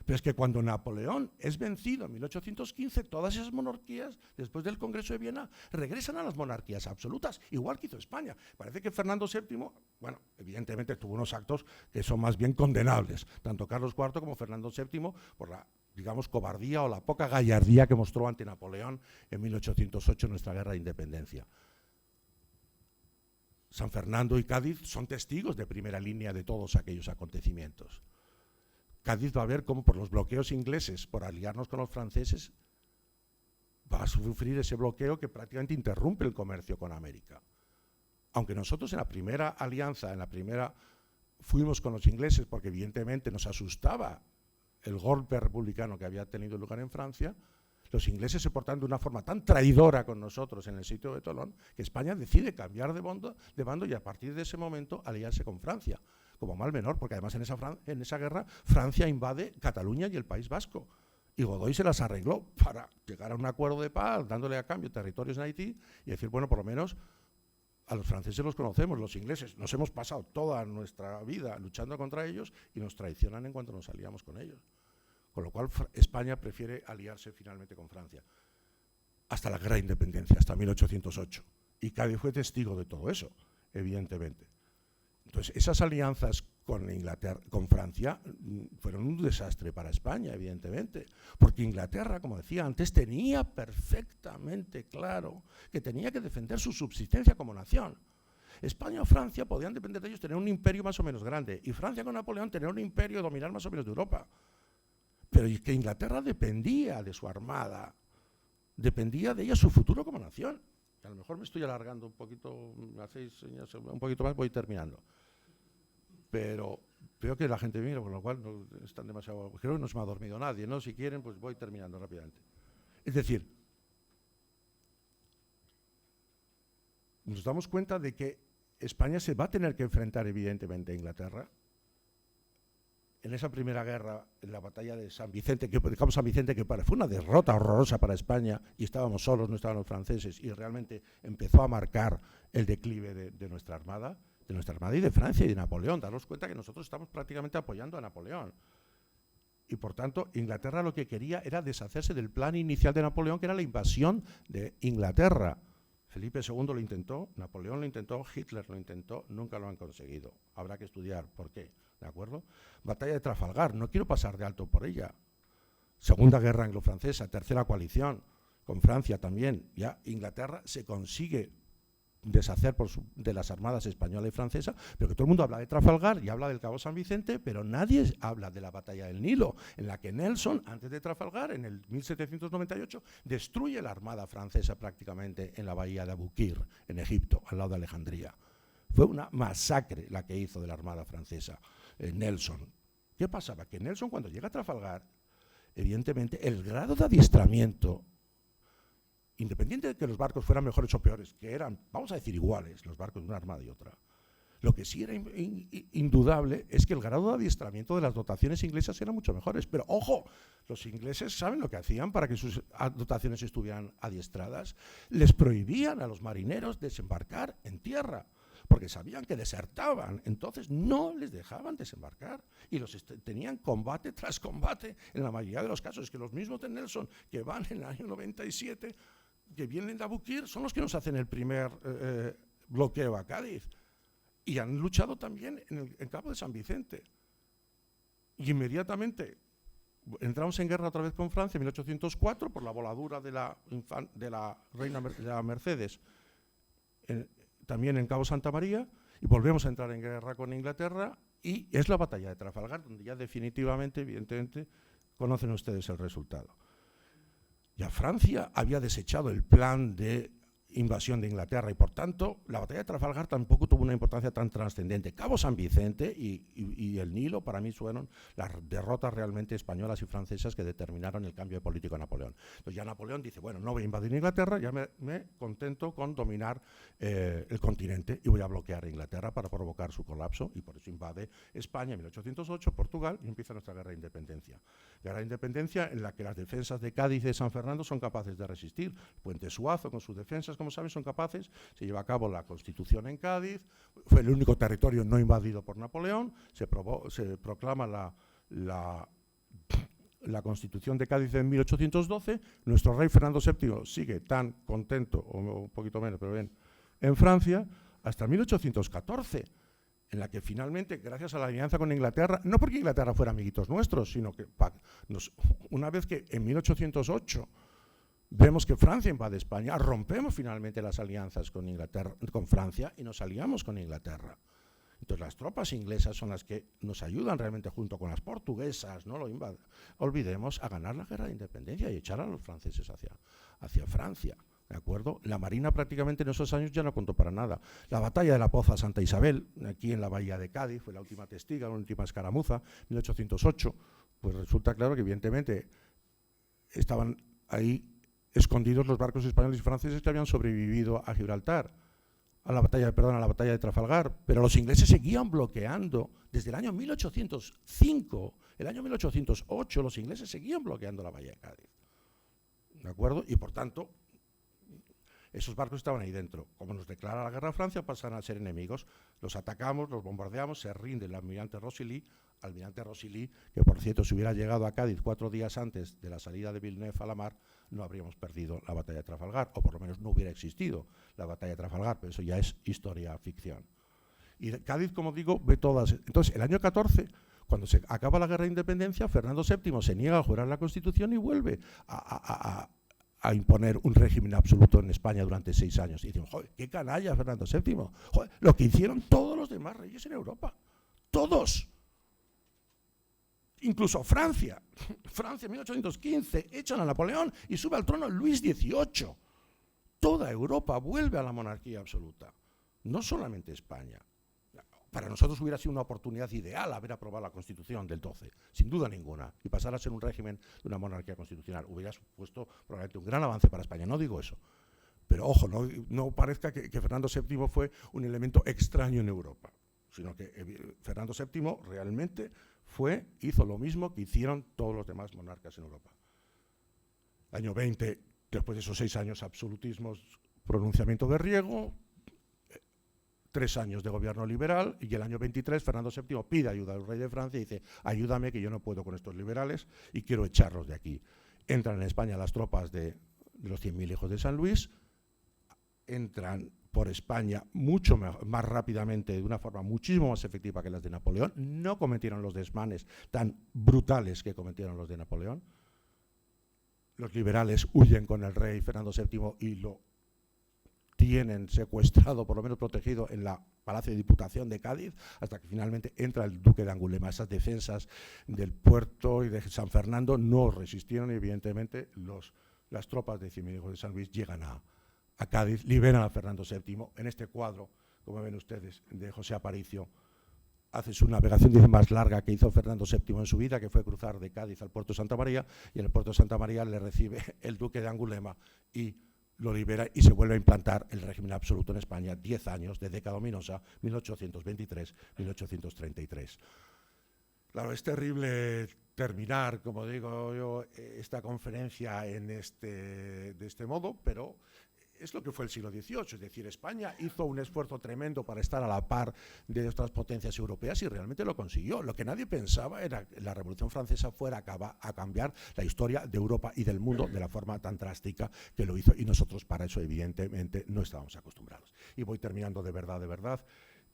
Pero es que cuando Napoleón es vencido en 1815, todas esas monarquías, después del Congreso de Viena, regresan a las monarquías absolutas, igual que hizo España. Parece que Fernando VII, bueno, evidentemente tuvo unos actos que son más bien condenables, tanto Carlos IV como Fernando VII, por la, digamos, cobardía o la poca gallardía que mostró ante Napoleón en 1808 en nuestra guerra de independencia. San Fernando y Cádiz son testigos de primera línea de todos aquellos acontecimientos. Cádiz va a ver cómo por los bloqueos ingleses, por aliarnos con los franceses, va a sufrir ese bloqueo que prácticamente interrumpe el comercio con América. Aunque nosotros en la primera alianza, fuimos con los ingleses porque evidentemente nos asustaba el golpe republicano que había tenido lugar en Francia, los ingleses se portaron de una forma tan traidora con nosotros en el sitio de Tolón que España decide cambiar de bando y a partir de ese momento aliarse con Francia, como mal menor, porque además en esa guerra Francia invade Cataluña y el País Vasco. Y Godoy se las arregló para llegar a un acuerdo de paz, dándole a cambio territorios en Haití y decir, bueno, por lo menos a los franceses los conocemos, los ingleses nos hemos pasado toda nuestra vida luchando contra ellos y nos traicionan en cuanto nos aliamos con ellos. Con lo cual España prefiere aliarse finalmente con Francia. Hasta la guerra de independencia, hasta 1808. Y Cádiz fue testigo de todo eso, evidentemente. Entonces, esas alianzas con Inglaterra, con Francia, fueron un desastre para España, evidentemente, porque Inglaterra, como decía antes, tenía perfectamente claro que tenía que defender su subsistencia como nación. España o Francia podían depender de ellos, tener un imperio más o menos grande, y Francia con Napoleón tener un imperio, dominar más o menos de Europa. Pero que Inglaterra dependía de su armada, dependía de ella su futuro como nación. A lo mejor me estoy alargando un poquito, me hacéis señas un poquito más, voy terminando. Pero Veo que la gente mira, con lo cual no están demasiado... Creo que no se me ha dormido nadie, ¿no? Si quieren, pues voy terminando rápidamente. Es decir, nos damos cuenta de que España se va a tener que enfrentar evidentemente a Inglaterra. En esa primera guerra, en la batalla de San Vicente, que digamos San Vicente, que fue una derrota horrorosa para España, y estábamos solos, no estaban los franceses, y realmente empezó a marcar el declive de nuestra armada y de Francia y de Napoleón. Daros cuenta que nosotros estamos prácticamente apoyando a Napoleón. Y por tanto, Inglaterra lo que quería era deshacerse del plan inicial de Napoleón, que era la invasión de Inglaterra. Felipe II lo intentó, Napoleón lo intentó, Hitler lo intentó, nunca lo han conseguido. Habrá que estudiar por qué, ¿de acuerdo? Batalla de Trafalgar, no quiero pasar de alto por ella. Segunda guerra anglo-francesa, tercera coalición, con Francia también. Ya Inglaterra se consigue deshacer de las armadas española y francesa, pero que todo el mundo habla de Trafalgar y habla del Cabo San Vicente, pero nadie habla de la batalla del Nilo, en la que Nelson, antes de Trafalgar, en el 1798, destruye la armada francesa prácticamente en la bahía de Abukir, en Egipto, al lado de Alejandría. Fue una masacre la que hizo de la armada francesa Nelson. ¿Qué pasaba? Que Nelson, cuando llega a Trafalgar, evidentemente el grado de adiestramiento, independiente de que los barcos fueran mejores o peores, que eran, vamos a decir, iguales, los barcos de una armada y otra, lo que sí era indudable es que el grado de adiestramiento de las dotaciones inglesas eran mucho mejores. Pero, ojo, los ingleses saben lo que hacían para que sus dotaciones estuvieran adiestradas. Les prohibían a los marineros desembarcar en tierra, porque sabían que desertaban, entonces no les dejaban desembarcar y los tenían combate tras combate en la mayoría de los casos. Es que los mismos de Nelson que van en el año 97, que vienen de Abukir, son los que nos hacen el primer bloqueo a Cádiz y han luchado también en el Cabo de San Vicente. Y inmediatamente entramos en guerra otra vez con Francia en 1804 por la voladura de la reina de la Mercedes, también en Cabo Santa María, y volvemos a entrar en guerra con Inglaterra, y es la batalla de Trafalgar, donde ya definitivamente, evidentemente, conocen ustedes el resultado. Ya Francia había desechado el plan de invasión de Inglaterra y por tanto la batalla de Trafalgar tampoco tuvo una importancia tan trascendente. Cabo San Vicente y el Nilo para mí fueron las derrotas realmente españolas y francesas que determinaron el cambio de político de Napoleón. Entonces ya Napoleón dice, bueno, no voy a invadir Inglaterra, ya me contento con dominar el continente y voy a bloquear a Inglaterra para provocar su colapso, y por eso invade España en 1808, Portugal, y empieza nuestra guerra de independencia. Guerra de independencia en la que las defensas de Cádiz y de San Fernando son capaces de resistir. Puente Suazo con sus defensas, como saben, son capaces. Se lleva a cabo la Constitución en Cádiz, fue el único territorio no invadido por Napoleón, se proclama la Constitución de Cádiz en 1812, nuestro rey Fernando VII sigue tan contento, o un poquito menos, pero bien, en Francia, hasta 1814, en la que finalmente, gracias a la alianza con Inglaterra, no porque Inglaterra fuera amiguitos nuestros, sino que una vez que en 1808 vemos que Francia invade España, rompemos finalmente las alianzas con Francia y nos aliamos con Inglaterra. Entonces las tropas inglesas son las que nos ayudan realmente junto con las portuguesas, no lo olvidemos, a ganar la guerra de independencia y echar a los franceses hacia Francia. ¿De acuerdo? La Marina prácticamente en esos años ya no contó para nada. La batalla de la Poza Santa Isabel, aquí en la bahía de Cádiz, fue la última testiga, la última escaramuza, 1808. Pues resulta claro que evidentemente estaban ahí escondidos los barcos españoles y franceses que habían sobrevivido a Gibraltar, a la batalla de Trafalgar, pero los ingleses seguían bloqueando desde el año 1805, el año 1808, los ingleses seguían bloqueando la bahía de Cádiz. ¿De acuerdo? Y por tanto, esos barcos estaban ahí dentro. Como nos declara la guerra a Francia, pasan a ser enemigos. Los atacamos, los bombardeamos, se rinde el almirante Rosilly, que por cierto, si hubiera llegado a Cádiz 4 días antes de la salida de Villeneuve a la mar, no habríamos perdido la batalla de Trafalgar, o por lo menos no hubiera existido la batalla de Trafalgar, pero eso ya es historia ficción. Y Cádiz, como digo, ve todas. Entonces, el año 14, cuando se acaba la guerra de independencia, Fernando VII se niega a jurar la Constitución y vuelve a imponer un régimen absoluto en España durante 6 años. Y dicen, joder, qué canalla Fernando VII. Joder, lo que hicieron todos los demás reyes en Europa. Todos. Incluso Francia en 1815, echan a Napoleón y sube al trono Luis XVIII. Toda Europa vuelve a la monarquía absoluta, no solamente España. para nosotros hubiera sido una oportunidad ideal haber aprobado la Constitución del 12, sin duda ninguna, y pasar a ser un régimen de una monarquía constitucional. Hubiera supuesto probablemente un gran avance para España, no digo eso. Pero ojo, no parezca que Fernando VII fue un elemento extraño en Europa, sino que Fernando VII realmente hizo lo mismo que hicieron todos los demás monarcas en Europa. Año 20, después de esos 6 años absolutismos, pronunciamiento de Riego, 3 años de gobierno liberal, y el año 23 Fernando VII pide ayuda al rey de Francia y dice: ayúdame, que yo no puedo con estos liberales y quiero echarlos de aquí. Entran en España las tropas de los 100.000 hijos de San Luis, entran por España mucho más rápidamente, de una forma muchísimo más efectiva que las de Napoleón, no cometieron los desmanes tan brutales que cometieron los de Napoleón. Los liberales huyen con el rey Fernando VII y lo tienen secuestrado, por lo menos protegido, en la Palacio de Diputación de Cádiz, hasta que finalmente entra el duque de Angulema. Esas defensas del puerto y de San Fernando no resistieron y evidentemente las tropas de Cimientos de San Luis llegan a Cádiz, liberan a Fernando VII. En este cuadro, como ven ustedes, de José Aparicio, hace su navegación más larga que hizo Fernando VII en su vida, que fue cruzar de Cádiz al puerto de Santa María, y en el puerto de Santa María le recibe el duque de Angulema y lo libera, y se vuelve a implantar el régimen absoluto en España, 10 años de década ominosa, 1823-1833. Claro, es terrible terminar, como digo yo, esta conferencia de este modo, pero es lo que fue el siglo XVIII, es decir, España hizo un esfuerzo tremendo para estar a la par de otras potencias europeas y realmente lo consiguió. Lo que nadie pensaba era que la Revolución Francesa fuera a cambiar la historia de Europa y del mundo de la forma tan drástica que lo hizo, y nosotros para eso evidentemente no estábamos acostumbrados. Y voy terminando de verdad,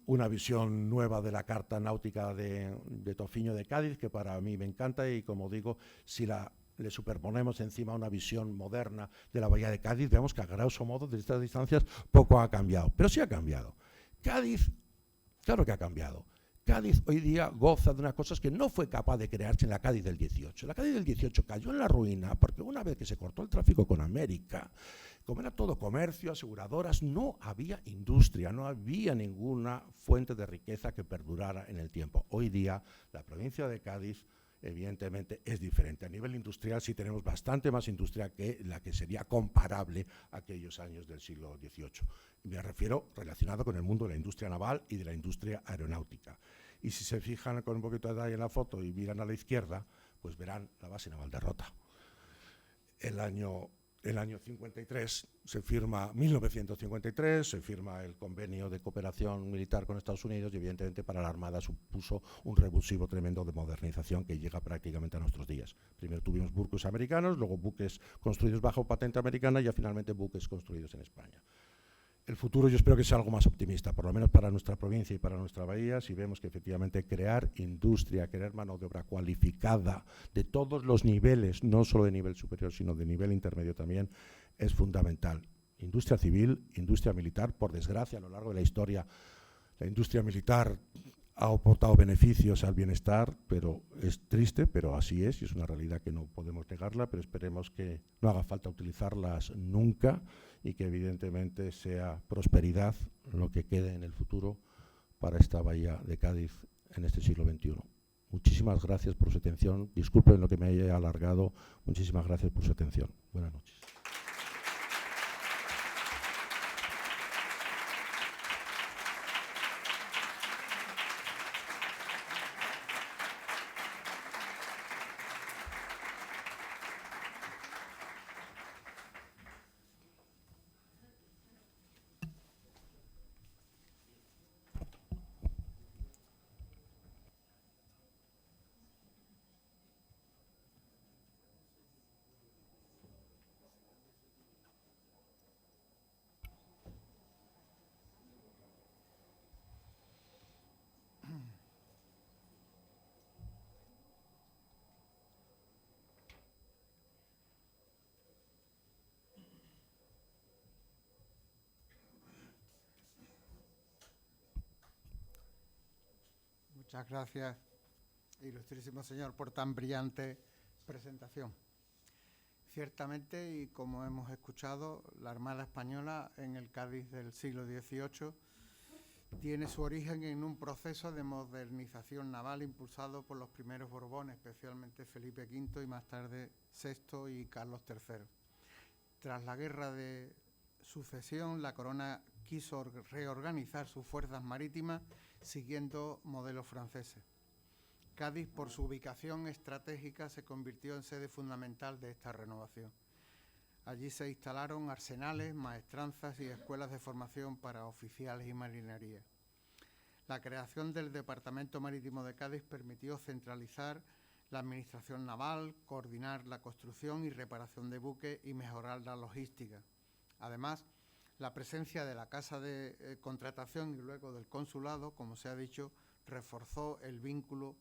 una visión nueva de la carta náutica de Tofiño de Cádiz, que para mí me encanta, y como digo, si le superponemos encima una visión moderna de la bahía de Cádiz, vemos que a grosso modo, desde estas distancias, poco ha cambiado. Pero sí ha cambiado. Cádiz, claro que ha cambiado. Cádiz hoy día goza de unas cosas que no fue capaz de crearse en la Cádiz del 18. La Cádiz del 18 cayó en la ruina porque una vez que se cortó el tráfico con América, como era todo comercio, aseguradoras, no había industria, no había ninguna fuente de riqueza que perdurara en el tiempo. Hoy día la provincia de Cádiz evidentemente es diferente. A nivel industrial sí tenemos bastante más industria que la que sería comparable a aquellos años del siglo XVIII. Me refiero relacionado con el mundo de la industria naval y de la industria aeronáutica. Y si se fijan con un poquito de detalle en la foto y miran a la izquierda, pues verán la base naval de Rota. El año 53 se firma, 1953, se firma el convenio de cooperación militar con Estados Unidos, y evidentemente para la Armada supuso un revulsivo tremendo de modernización que llega prácticamente a nuestros días. Primero tuvimos buques americanos, luego buques construidos bajo patente americana, y ya finalmente buques construidos en España. El futuro yo espero que sea algo más optimista, por lo menos para nuestra provincia y para nuestra bahía, si vemos que efectivamente crear industria, crear mano de obra cualificada de todos los niveles, no solo de nivel superior, sino de nivel intermedio también, es fundamental. Industria civil, industria militar, por desgracia, a lo largo de la historia, la industria militar ha aportado beneficios al bienestar, pero es triste, pero así es, y es una realidad que no podemos negarla, pero esperemos que no haga falta utilizarlas nunca, y que evidentemente sea prosperidad lo que quede en el futuro para esta bahía de Cádiz en este siglo XXI. Muchísimas gracias por su atención. Disculpen lo que me haya alargado. Muchísimas gracias por su atención. Buenas noches. Muchas gracias, ilustrísimo señor, por tan brillante presentación. Ciertamente, y como hemos escuchado, la Armada Española en el Cádiz del siglo XVIII tiene su origen en un proceso de modernización naval impulsado por los primeros Borbones, especialmente Felipe V y más tarde VI y Carlos III. Tras la Guerra de Sucesión, la corona quiso reorganizar sus fuerzas marítimas siguiendo modelos franceses. Cádiz, por su ubicación estratégica, se convirtió en sede fundamental de esta renovación. Allí se instalaron arsenales, maestranzas y escuelas de formación para oficiales y marinería. La creación del Departamento Marítimo de Cádiz permitió centralizar la administración naval, coordinar la construcción y reparación de buques y mejorar la logística. Además, la presencia de la Casa de Contratación y luego del Consulado, como se ha dicho, reforzó el vínculo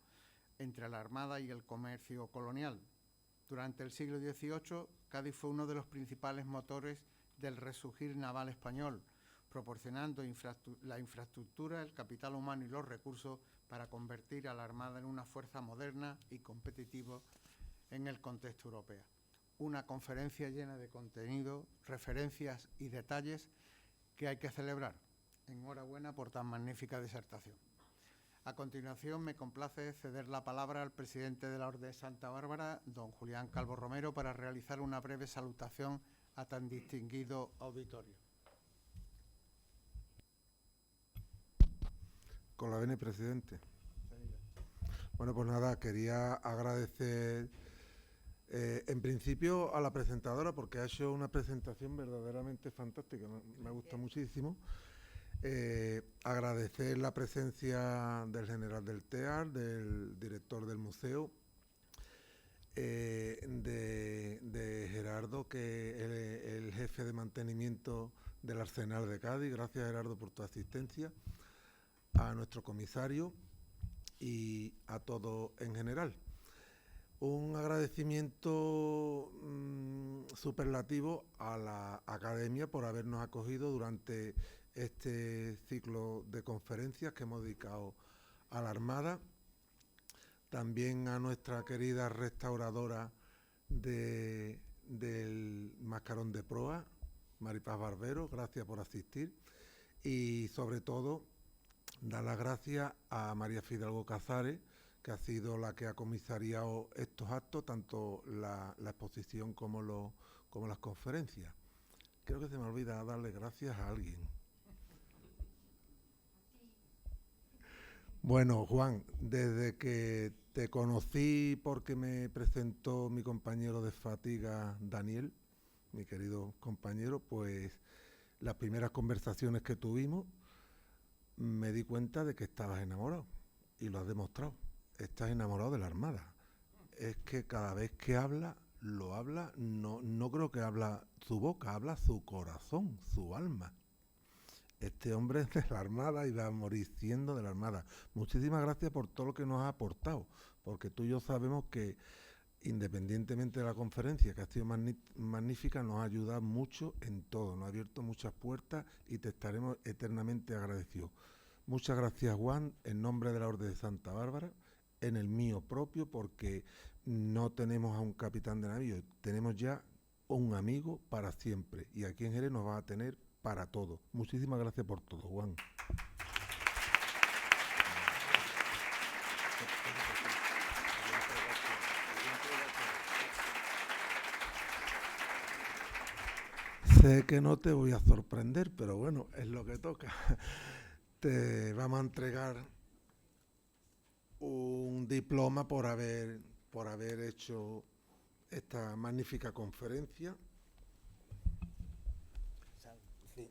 entre la Armada y el comercio colonial. Durante el siglo XVIII, Cádiz fue uno de los principales motores del resurgir naval español, proporcionando la infraestructura, el capital humano y los recursos para convertir a la Armada en una fuerza moderna y competitiva en el contexto europeo. Una conferencia llena de contenido, referencias y detalles que hay que celebrar. Enhorabuena por tan magnífica disertación. A continuación, me complace ceder la palabra al presidente de la Orden de Santa Bárbara, don Julián Calvo Romero, para realizar una breve salutación a tan distinguido auditorio. Con la venia, presidente. Bueno, pues nada, quería agradecer en principio a la presentadora porque ha hecho una presentación verdaderamente fantástica, me gusta muchísimo. Agradecer la presencia del general del TEAR, del director del museo, de Gerardo, que es el jefe de mantenimiento del Arsenal de Cádiz. Gracias, Gerardo, por tu asistencia, a nuestro comisario y a todos en general. Un agradecimiento superlativo a la Academia por habernos acogido durante este ciclo de conferencias que hemos dedicado a la Armada. También a nuestra querida restauradora del Mascarón de Proa, Maripaz Barbero, gracias por asistir. Y sobre todo, dar las gracias a María Fidalgo Cazares, que ha sido la que ha comisariado estos actos, tanto la exposición como las conferencias. Creo que se me olvida darle gracias a alguien. Bueno, Juan, desde que te conocí porque me presentó mi compañero de fatiga, Daniel, mi querido compañero, pues las primeras conversaciones que tuvimos me di cuenta de que estabas enamorado y lo has demostrado. Estás enamorado de la Armada. Es que cada vez que habla, lo habla, no creo que habla su boca, habla su corazón, su alma. Este hombre es de la Armada y va a morir siendo de la Armada. Muchísimas gracias por todo lo que nos ha aportado, porque tú y yo sabemos que, independientemente de la conferencia, que ha sido magnífica, nos ha ayudado mucho en todo, nos ha abierto muchas puertas y te estaremos eternamente agradecidos. Muchas gracias, Juan, en nombre de la Orden de Santa Bárbara, en el mío propio, porque no tenemos a un capitán de navío, tenemos ya un amigo para siempre, y aquí en Jerez nos va a tener para todo. Muchísimas gracias por todo, Juan. Sé que no te voy a sorprender, pero bueno, es lo que toca. Te vamos a entregar un diploma por haber hecho esta magnífica conferencia. Sí.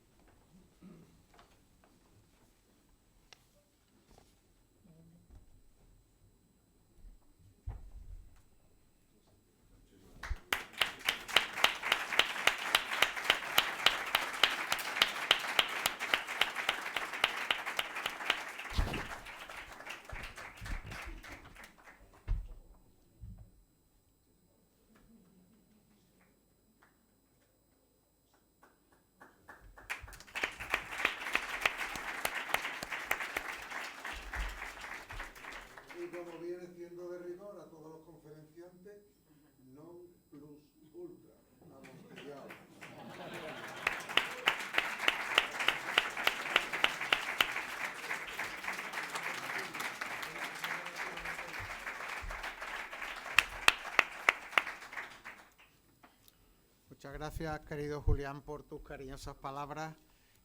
gracias, querido Julián, por tus cariñosas palabras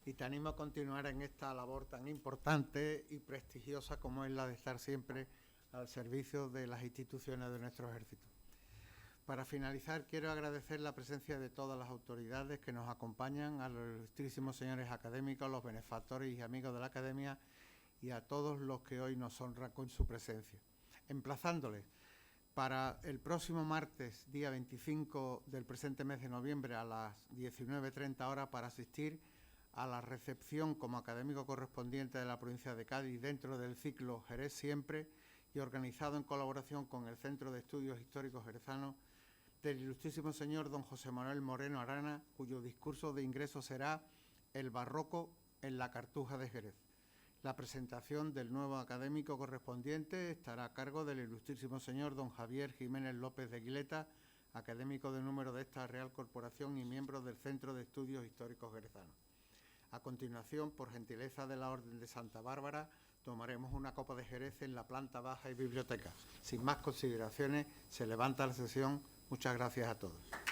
y te animo a continuar en esta labor tan importante y prestigiosa como es la de estar siempre al servicio de las instituciones de nuestro ejército. Para finalizar, quiero agradecer la presencia de todas las autoridades que nos acompañan, a los ilustrísimos señores académicos, los benefactores y amigos de la Academia y a todos los que hoy nos honran con su presencia, emplazándoles para el próximo martes, día 25 del presente mes de noviembre, a las 19:30 horas, para asistir a la recepción como académico correspondiente de la provincia de Cádiz dentro del ciclo Jerez Siempre y organizado en colaboración con el Centro de Estudios Históricos Jerezanos del ilustrísimo señor don José Manuel Moreno Arana, cuyo discurso de ingreso será El barroco en la Cartuja de Jerez. La presentación del nuevo académico correspondiente estará a cargo del ilustrísimo señor don Javier Jiménez López de Guileta, académico de número de esta Real Corporación y miembro del Centro de Estudios Históricos Jerezanos. A continuación, por gentileza de la Orden de Santa Bárbara, tomaremos una copa de Jerez en la planta baja y biblioteca. Sin más consideraciones, se levanta la sesión. Muchas gracias a todos.